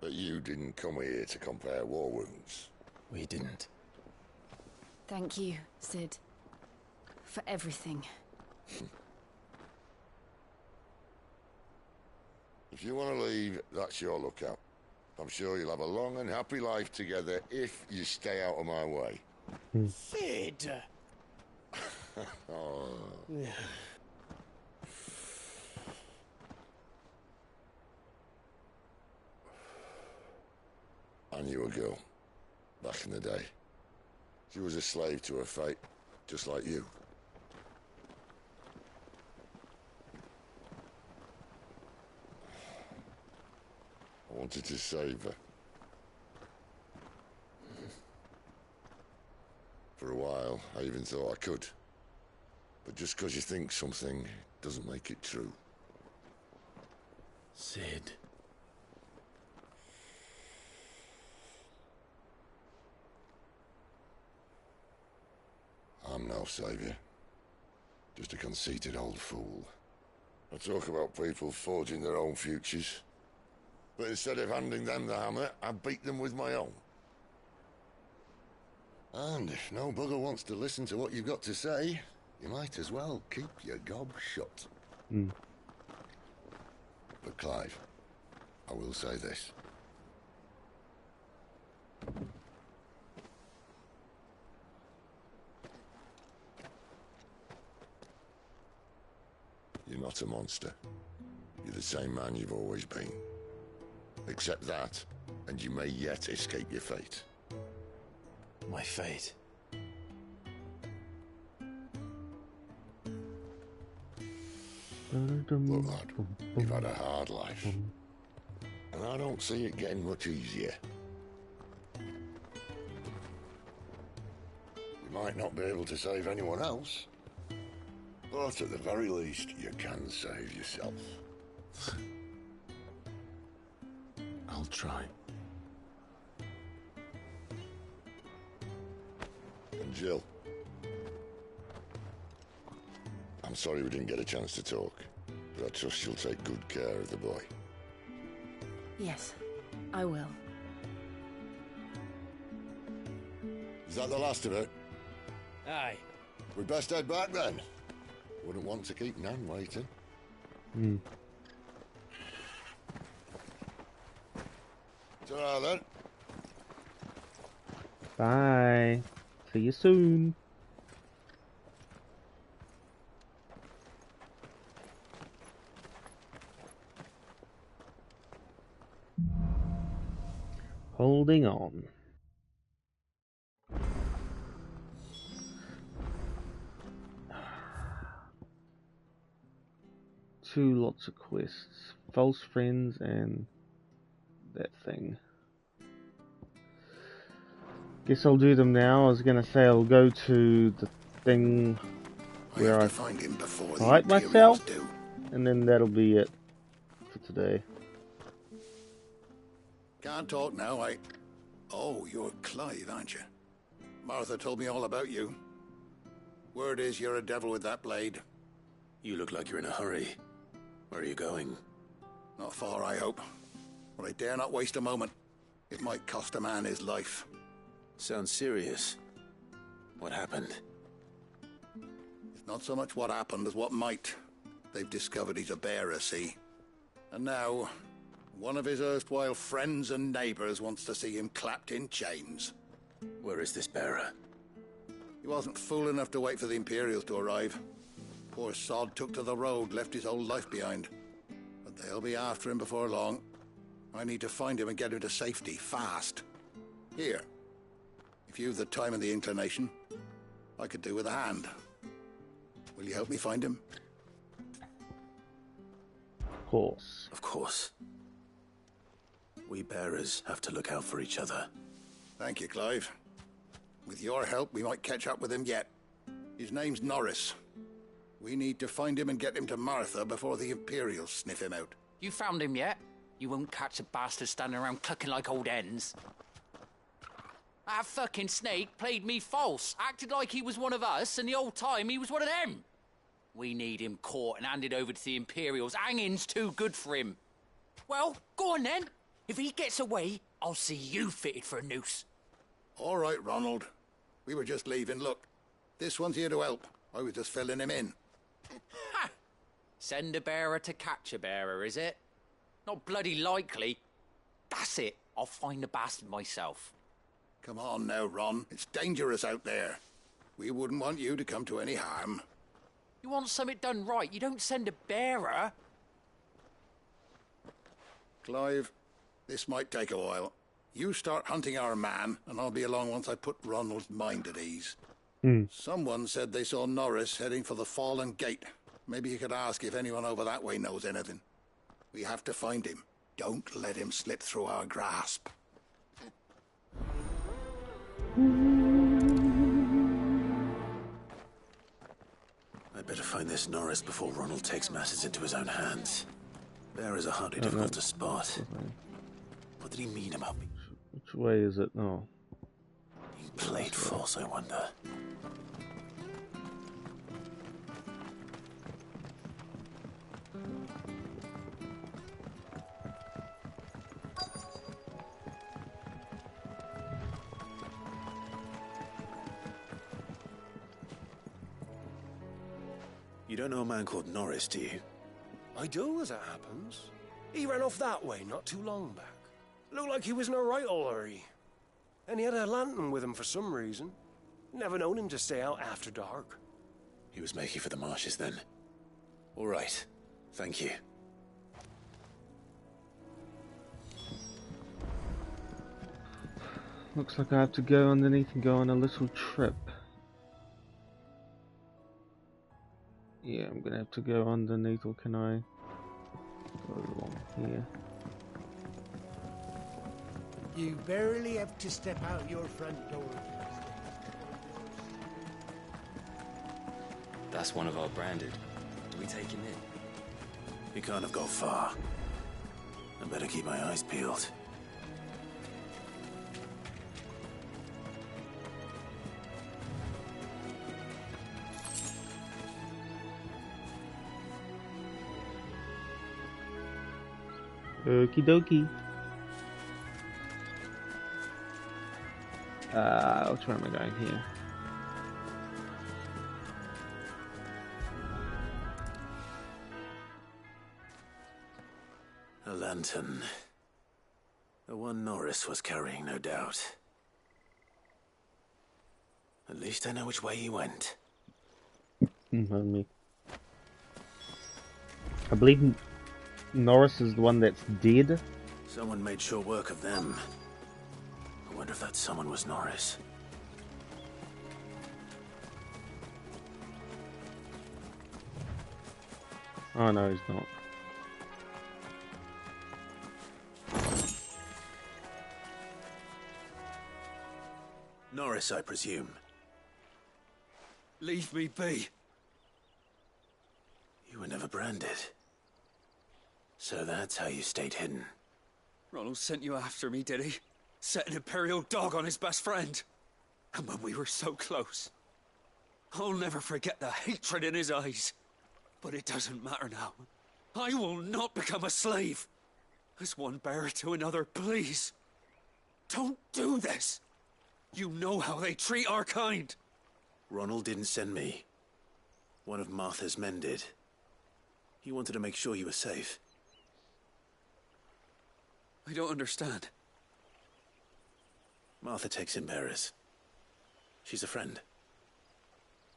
But you didn't come here to compare war wounds. We didn't. Thank you, Sid. For everything. If you want to leave, that's your lookout. I'm sure you'll have a long and happy life together if you stay out of my way. Sid! Oh. I knew a girl, back in the day. She was a slave to her fate, just like you. I wanted to save her. For a while, I even thought I could. But just because you think something doesn't make it true. Sid. I'm no savior. Just a conceited old fool. I talk about people forging their own futures. But instead of handing them the hammer, I beat them with my own. And if no bugger wants to listen to what you've got to say, you might as well keep your gob shut. But Clive, I will say this. You're not a monster. You're the same man you've always been. Accept that, and you may yet escape your fate. My fate? Look, lad, you've had a hard life. And I don't see it getting much easier. You might not be able to save anyone else, but at the very least, you can save yourself. I'll try. And Jill, I'm sorry we didn't get a chance to talk, but I trust you'll take good care of the boy. Yes, I will. Is that the last of it? Aye. We'd best head back then. Wouldn't want to keep Nan waiting. Ta-ra then. Bye. See you soon. Holding on. Two lots of quests. False friends and that thing. Guess I'll do them now. I was gonna say I'll go to the thing where I find him before fight myself, and then that'll be it for today. Can't talk now, Oh, you're Clive, aren't you? Martha told me all about you. Word is you're a devil with that blade. You look like you're in a hurry. Where are you going? Not far, I hope. But I dare not waste a moment. It might cost a man his life. Sounds serious. What happened? It's not so much what happened as what might. They've discovered he's a bearer, see? And now, one of his erstwhile friends and neighbors wants to see him clapped in chains. Where is this bearer? He wasn't fool enough to wait for the Imperials to arrive. Poor sod took to the road, left his whole life behind. But they'll be after him before long. I need to find him and get him to safety, fast. Here. If you've the time and the inclination, I could do with a hand. Will you help me find him? Of course. Of course. We bearers have to look out for each other. Thank you, Clive. With your help, we might catch up with him yet. His name's Norris. We need to find him and get him to Martha before the Imperials sniff him out. You found him yet? You won't catch a bastard standing around clucking like old hens. That fucking snake played me false, acted like he was one of us, and the old time he was one of them. We need him caught and handed over to the Imperials. Hanging's too good for him. Well, go on then. If he gets away, I'll see you fitted for a noose. All right, Ronald. We were just leaving. Look, this one's here to help. I was just filling him in. Ha! Send a bearer to catch a bearer, is it? Not bloody likely. That's it. I'll find the bastard myself. Come on now, Ron. It's dangerous out there. We wouldn't want you to come to any harm. You want something done right, you don't send a bearer. Clive, this might take a while. You start hunting our man, and I'll be along once I put Ronald's mind at ease. Someone said they saw Norris heading for the Fallen Gate. Maybe you could ask if anyone over that way knows anything. We have to find him. Don't let him slip through our grasp. I'd better find this Norris before Ronald takes matters into his own hands. Bearers are hardly difficult to spot. What did he mean about me? Which way is it? No. He played false, I wonder. You don't know a man called Norris, do you? I do, as it happens. He ran off that way not too long back. Looked like he was in a right old hurry. And he had a lantern with him for some reason. Never known him to stay out after dark. He was making for the marshes then. All right. Thank you. Looks like I have to go underneath and go on a little trip. Yeah, I'm gonna have to go underneath, or can I go along here? You barely have to step out your front door. That's one of our branded. Do we take him in? He can't have gone far. I better keep my eyes peeled. Okie dokie. Which way am I going here? A lantern. The one Norris was carrying, no doubt. At least I know which way he went. Me. I believe Norris is the one that's dead. Someone made sure work of them. I wonder if that someone was Norris. Oh no, he's not. Norris, I presume. Leave me be. You were never branded. So that's how you stayed hidden. Ronald sent you after me, did he? Set an Imperial dog on his best friend. And when we were so close. I'll never forget the hatred in his eyes. But it doesn't matter now. I will not become a slave. As one bearer to another, please. Don't do this. You know how they treat our kind. Ronald didn't send me. One of Martha's men did. He wanted to make sure you were safe. I don't understand. Martha takes in bearers. She's a friend.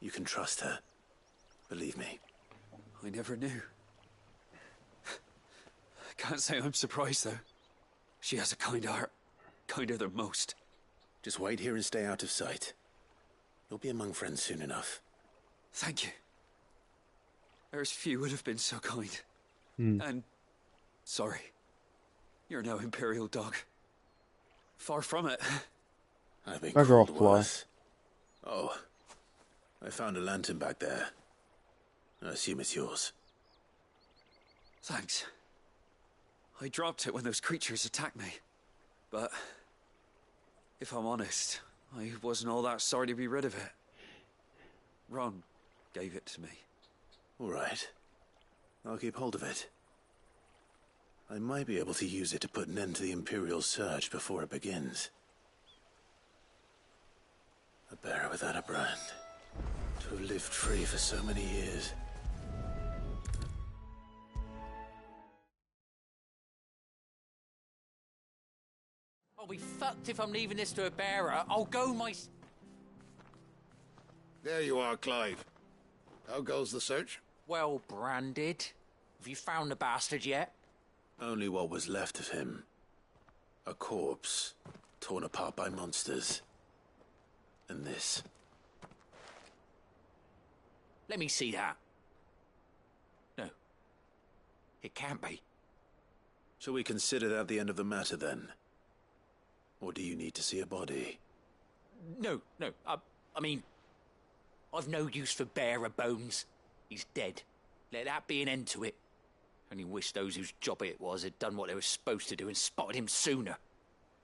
You can trust her. Believe me. I never knew. I can't say I'm surprised, though. She has a kind heart. Kinder than most. Just wait here and stay out of sight. You'll be among friends soon enough. Thank you. There's few would have been so kind. Hmm. And sorry. You're no Imperial dog. Far from it. I've been Bugger off, called Fly. worse. Oh, I found a lantern back there. I assume it's yours. Thanks. I dropped it when those creatures attacked me. But if I'm honest, I wasn't all that sorry to be rid of it. Ron gave it to me. All right. I'll keep hold of it. I might be able to use it to put an end to the Imperial surge before it begins. A bearer without a brand. To have lived free for so many years. I'll be fucked if I'm leaving this to a bearer. I'll go my... There you are, Clive. How goes the search? Well branded. Have you found the bastard yet? Only what was left of him. A corpse, torn apart by monsters. And this. Let me see that. No. It can't be. Shall we consider that the end of the matter, then? Or do you need to see a body? No. I mean... I've no use for bearer bones. He's dead. Let that be an end to it. Only wish those whose job it was had done what they were supposed to do and spotted him sooner.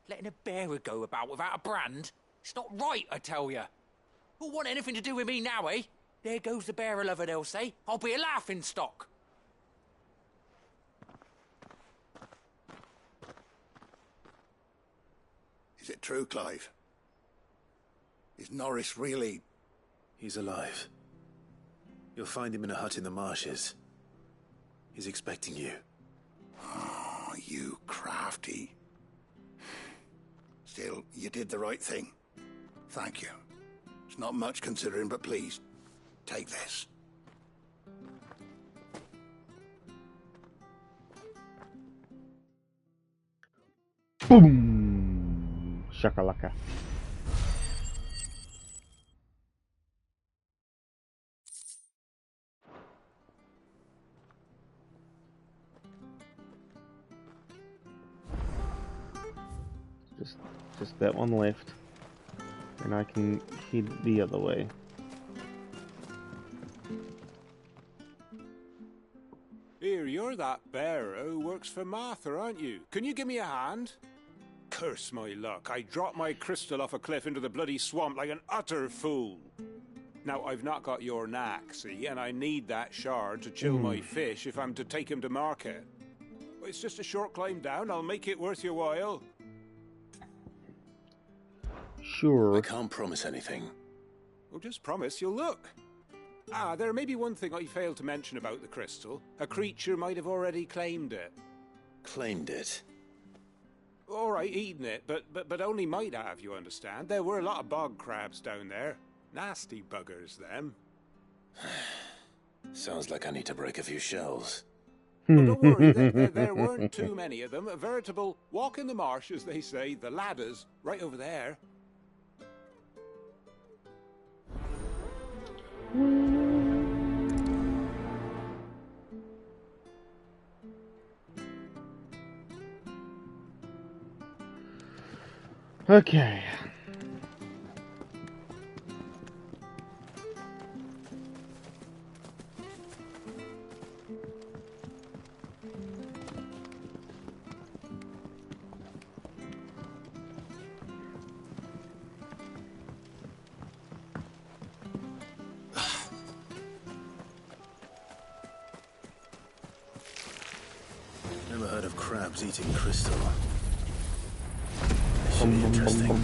Letting a bearer go about without a brand? It's not right, I tell you. Who'll want anything to do with me now, eh? There goes the bearer lover, they'll say. I'll be a laughingstock. Is it true, Clive? Is Norris really... He's alive. You'll find him in a hut in the marshes. He's expecting you. Oh, you crafty. Still, you did the right thing. Thank you. It's not much considering, but please, take this. Boom! Shakalaka. Just that one left, and I can head the other way. Here, you're that bearer who works for Martha, aren't you? Can you give me a hand? Curse my luck, I dropped my crystal off a cliff into the bloody swamp like an utter fool. Now, I've not got your knack, see, and I need that shard to chill my fish if I'm to take him to market. It's just a short climb down, I'll make it worth your while. Sure. I can't promise anything. Well, just promise you'll look. Ah, there may be one thing I failed to mention about the crystal. A creature might have already claimed it. Claimed it? All right, eaten it, but only might have, you understand. There were a lot of bog crabs down there. Nasty buggers, them. Sounds like I need to break a few shells. Well, don't worry, there weren't too many of them. A veritable walk in the marsh, as they say, the ladders, right over there. Okay. Never heard of crabs eating crystal. Should be interesting.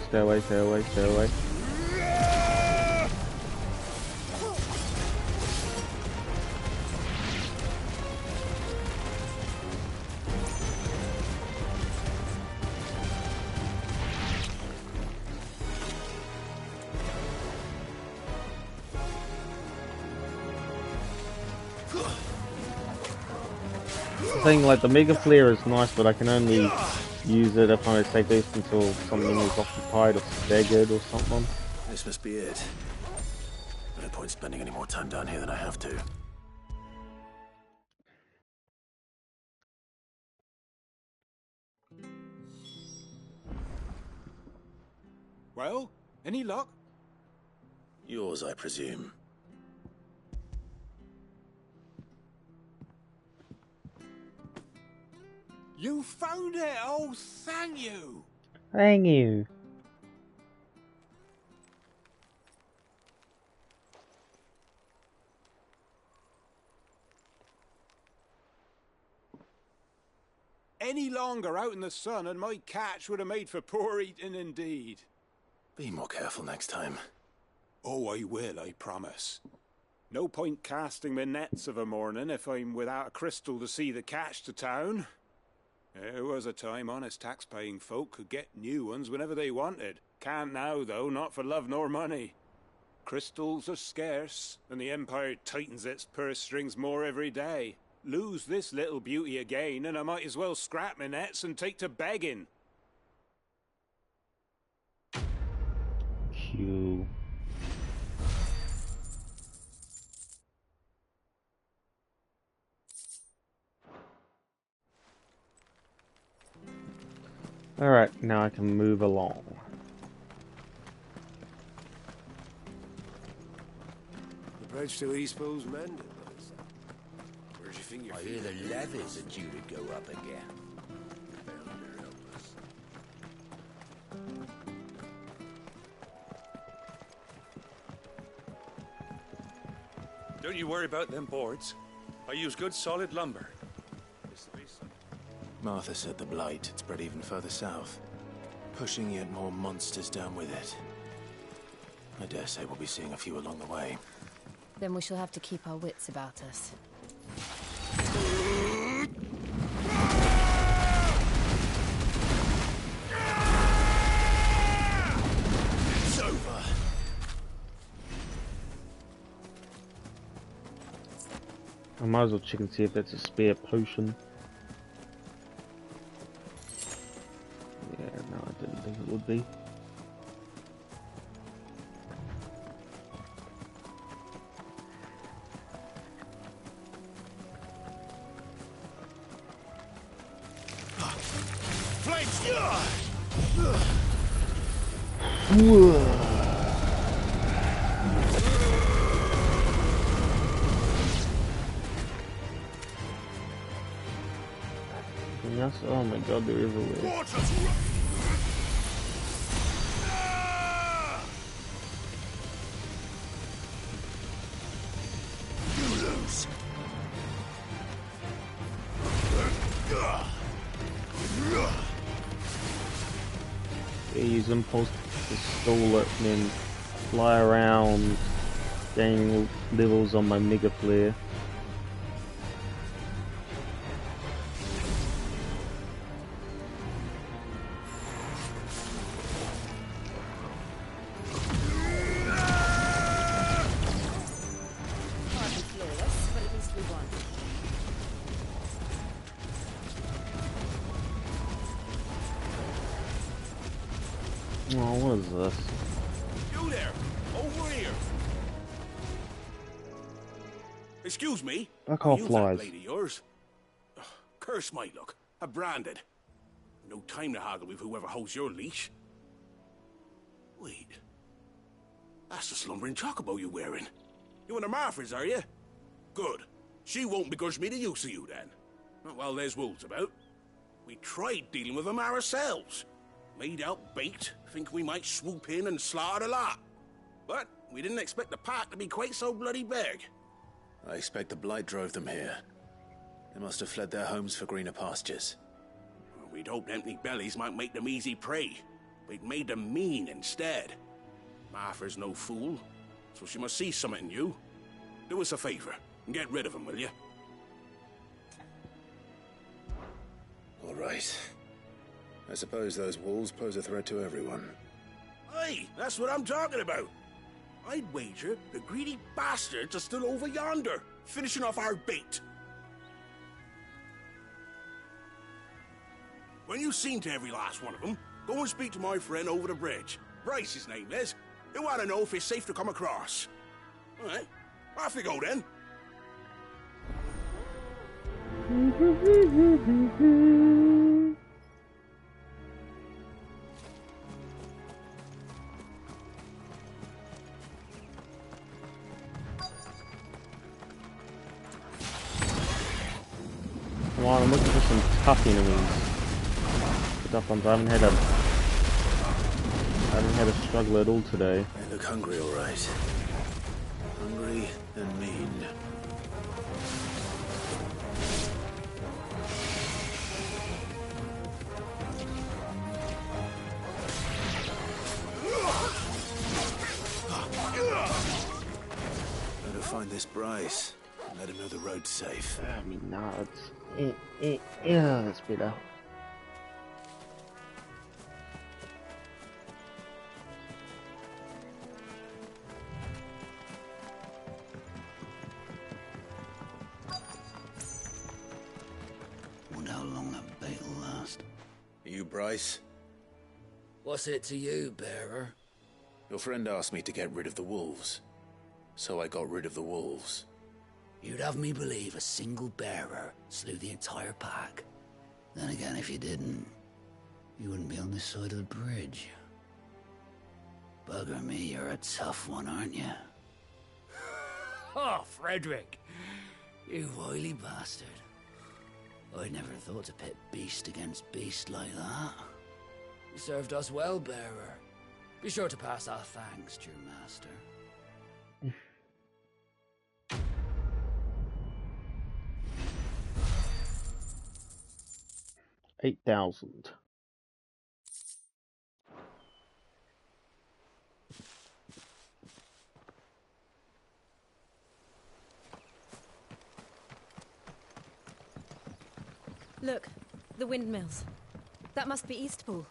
Stay away, stay away, stay away. The thing, like, the Mega Flare is nice, but I can only use it if I say this until something is occupied or staggered or something. This must be it. No point spending any more time down here than I have to. Well, any luck? Yours, I presume. You found it! Oh, thank you! Thank you. Any longer out in the sun and my catch would have made for poor eating indeed. Be more careful next time. Oh, I will, I promise. No point casting my nets of a morning if I'm without a crystal to see the catch to town. There was a time honest tax-paying folk could get new ones whenever they wanted. Can't now, though, not for love nor money. Crystals are scarce, and the Empire tightens its purse strings more every day. Lose this little beauty again, and I might as well scrap my nets and take to begging. Q. Alright, now I can move along. The bridge to East Pool's mended. Where do you think you're I hear the levies are due to go up again. Bounder help us. Don't you worry about them boards. I use good solid lumber. Martha said the blight had spread even further south, pushing yet more monsters down with it. I dare say we'll be seeing a few along the way. Then we shall have to keep our wits about us. It's over. I might as well check and see if that's a spare potion. Yeah, no, I didn't think it would be. Yes, oh my god, they're everywhere. They use impulse to stall it and then fly around, gaining levels on my mega flare. Oh, what is this? You there! Over here! Excuse me? Fuck off, Are you flies. that lady yours? Ugh, curse my luck. I'm branded. No time to haggle with whoever holds your leash. Wait. That's the slumbering chocobo you're wearing. You one of Martha's, are you? Good. She won't begrudge me the use of you, then. Not while there's wolves about. We tried dealing with them ourselves. Made out bait, think we might swoop in and slaughter the lot. But we didn't expect the pack to be quite so bloody big. I expect the blight drove them here. They must have fled their homes for greener pastures. Well, we'd hoped empty bellies might make them easy prey. But it made them mean instead. Martha's no fool, so she must see something in you. Do us a favor and get rid of them, will you? All right. I suppose those wolves pose a threat to everyone. Hey, that's what I'm talking about. I'd wager the greedy bastards are still over yonder, finishing off our bait. When you've seen to every last one of them, go and speak to my friend over the bridge. Bryce, his name is. He'll want to know if it's safe to come across. All right, off you go then. Come on, I'm looking for some tough enemies. Tough ones. I haven't had a struggle at all today. They look hungry, all right. Hungry and mean. Better find this Bryce and let him know the road's safe. I mean, no, yeah, that's better. Wonder how long that bait'll last. You, Bryce? What's it to you, bearer? Your friend asked me to get rid of the wolves. So I got rid of the wolves. You'd have me believe a single bearer slew the entire pack. Then again, if you didn't, you wouldn't be on this side of the bridge. Bugger me, you're a tough one, aren't you? Oh, Frederick! You wily bastard. I'd never thought to pit beast against beast like that. You served us well, bearer. Be sure to pass our thanks to your master. 8,000. Look, the windmills. That must be Eastpool.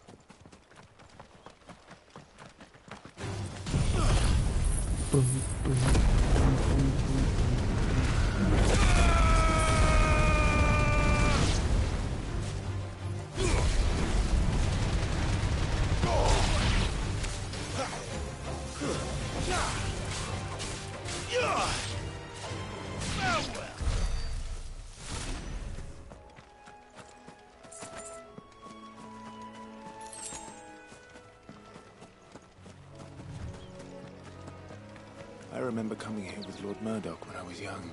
I remember coming here with Lord Murdoch when I was young.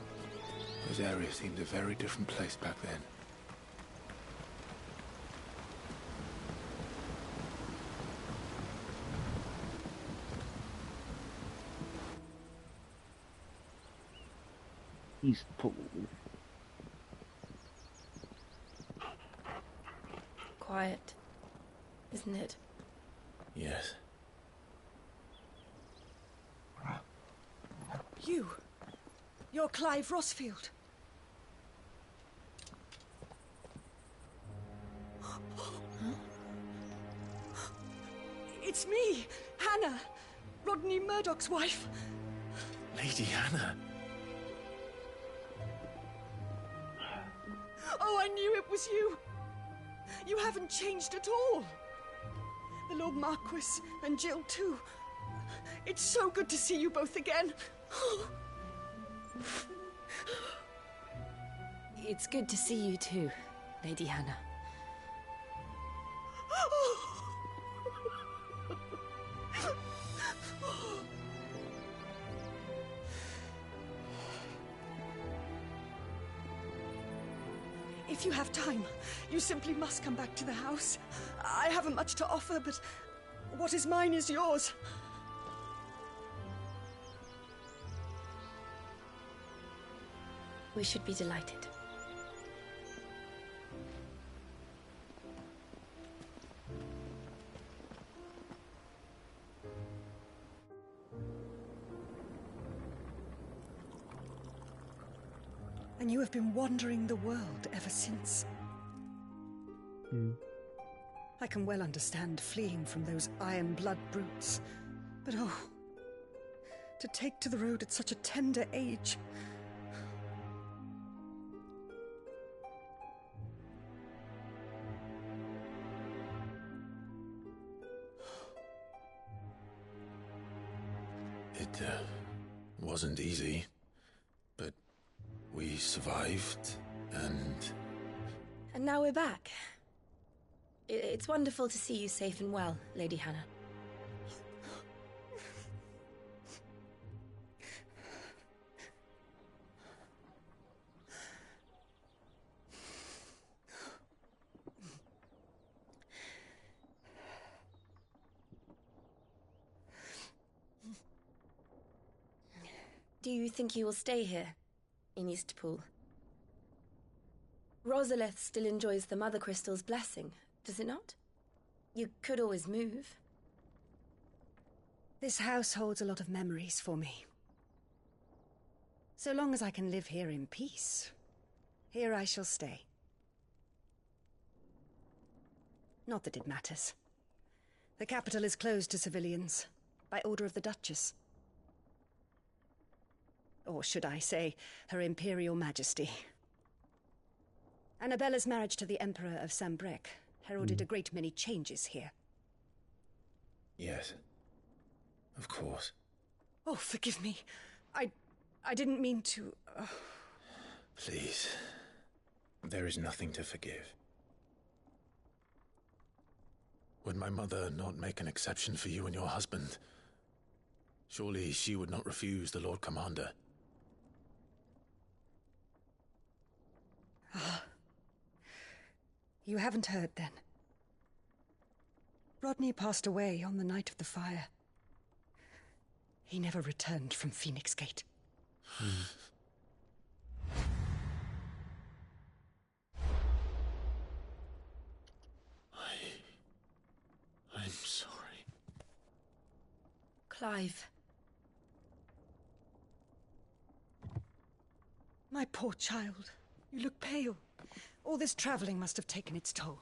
This area seemed a very different place back then. Eastpool. Quiet, isn't it? Yes. You're Clive Rossfield. It's me, Hannah, Rodney Murdoch's wife. Lady Hannah. Oh, I knew it was you. You haven't changed at all. The Lord Marquis and Jill too. It's so good to see you both again. It's good to see you too, Lady Hannah. If you have time, you simply must come back to the house. I haven't much to offer, but what is mine is yours. We should be delighted. And you have been wandering the world ever since. I can well understand fleeing from those iron blood brutes. But oh, to take to the road at such a tender age. It wasn't easy, but we survived, and now we're back. It's wonderful to see you safe and well, Lady Hannah. Do you think you will stay here, in Eastpool? Rosalith still enjoys the Mother Crystal's blessing, does it not? You could always move. This house holds a lot of memories for me. So long as I can live here in peace, here I shall stay. Not that it matters. The capital is closed to civilians, by order of the Duchess. Or should I say, Her Imperial Majesty. Annabella's marriage to the Emperor of Sambrec heralded a great many changes here. Yes. Of course. Oh, forgive me. I didn't mean to... Please. There is nothing to forgive. Would my mother not make an exception for you and your husband? Surely she would not refuse the Lord Commander. You haven't heard, then. Rodney passed away on the night of the fire. He never returned from Phoenix Gate. I'm sorry. Clive. My poor child. You look pale. All this traveling must have taken its toll.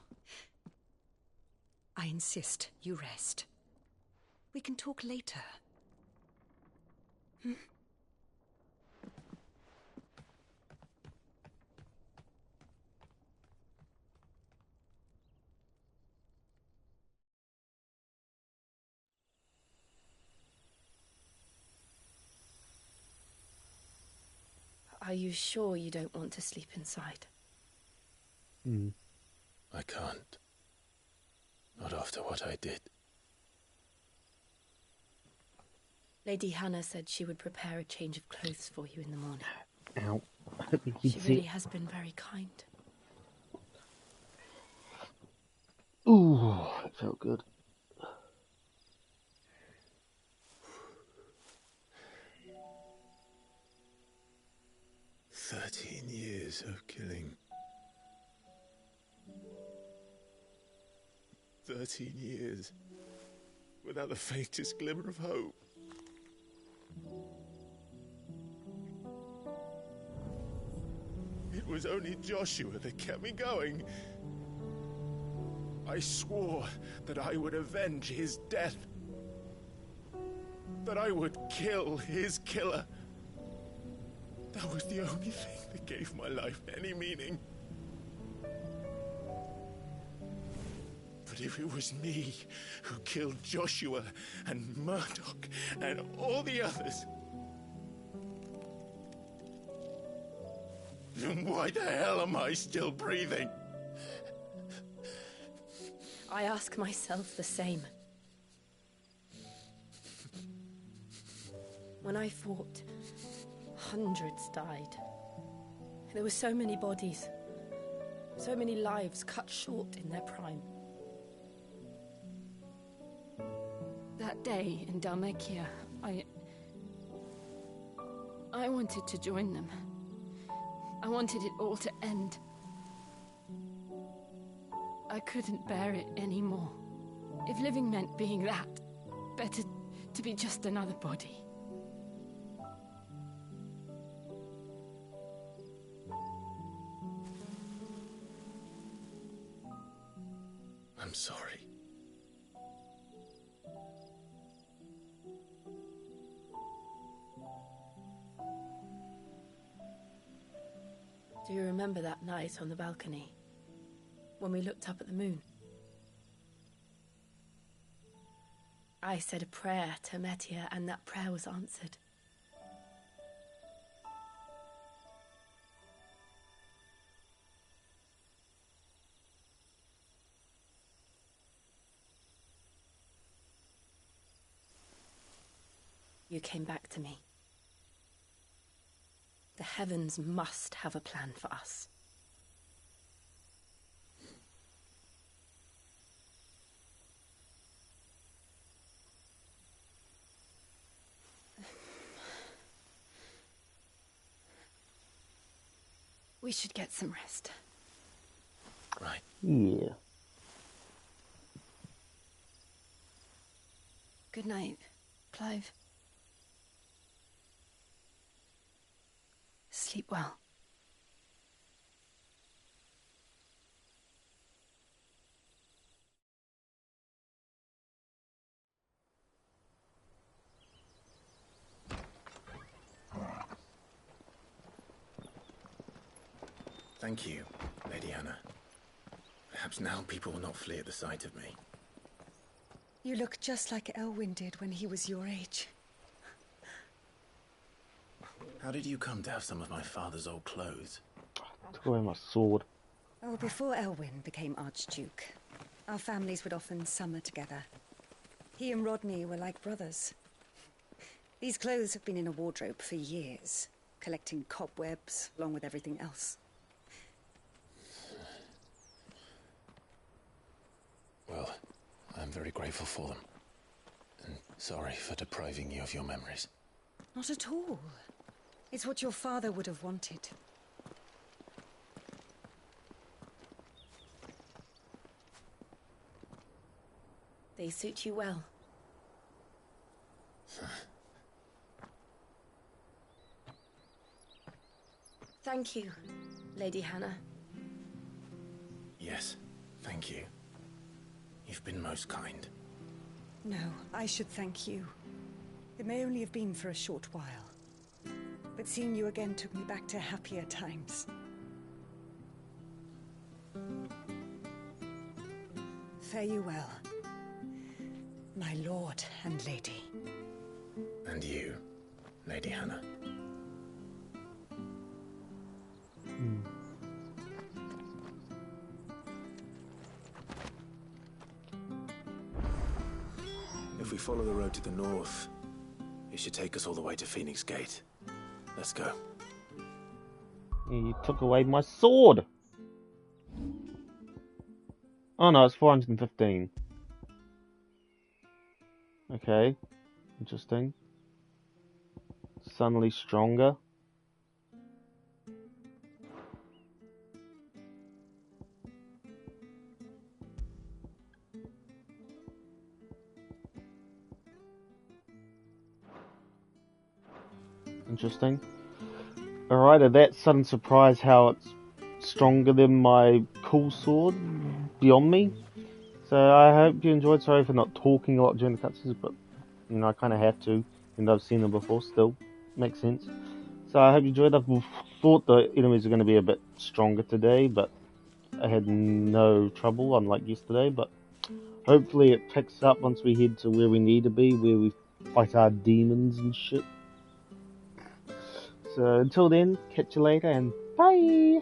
I insist you rest. We can talk later. Hmm? Are you sure you don't want to sleep inside? I can't. Not after what I did. Lady Hannah said she would prepare a change of clothes for you in the morning. Ow. She really has been very kind. Ooh, it felt good. Years of killing. 13 years without the faintest glimmer of hope. It was only Joshua that kept me going. I swore that I would avenge his death. That I would kill his killer. That was the only thing that gave my life any meaning. But if it was me who killed Joshua and Murdoch and all the others, then why the hell am I still breathing? I ask myself the same. When I fought, hundreds died. There were so many bodies, so many lives cut short in their prime. That day in Dalmekia, I wanted to join them. I wanted it all to end. I couldn't bear it anymore. If living meant being that, better to be just another body. I'm sorry. Do you remember that night on the balcony, when we looked up at the moon? I said a prayer to Metia, and that prayer was answered. You came back to me. The heavens must have a plan for us. We should get some rest. Right. Yeah. Good night, Clive. Sleep well. Thank you, Lady Hannah. Perhaps now people will not flee at the sight of me. You look just like Elwyn did when he was your age. How did you come to have some of my father's old clothes? Took away my sword. Oh, before Elwyn became Archduke, our families would often summer together. He and Rodney were like brothers. These clothes have been in a wardrobe for years, collecting cobwebs along with everything else. Well, I'm very grateful for them. And sorry for depriving you of your memories. Not at all. It's what your father would have wanted. They suit you well. Thank you, Lady Hannah. Yes, thank you. You've been most kind. No, I should thank you. It may only have been for a short while, but seeing you again took me back to happier times. Fare you well, my lord and lady. And you, Lady Hannah. If we follow the road to the north, it should take us all the way to Phoenix Gate. Let's go. You took away my sword! Oh no, it's 415. Okay. Interesting. Suddenly stronger. Interesting. Alright, that sudden surprise how it's stronger than my cool sword beyond me. So I hope you enjoyed. Sorry for not talking a lot during the cutscenes, but you know I kind of have to, even though I've seen them before. Still makes sense. So I hope you enjoyed. I thought the enemies were going to be a bit stronger today, but I had no trouble, unlike yesterday. But hopefully it picks up once we head to where we need to be, where we fight our demons and shit. So until then, catch you later and bye!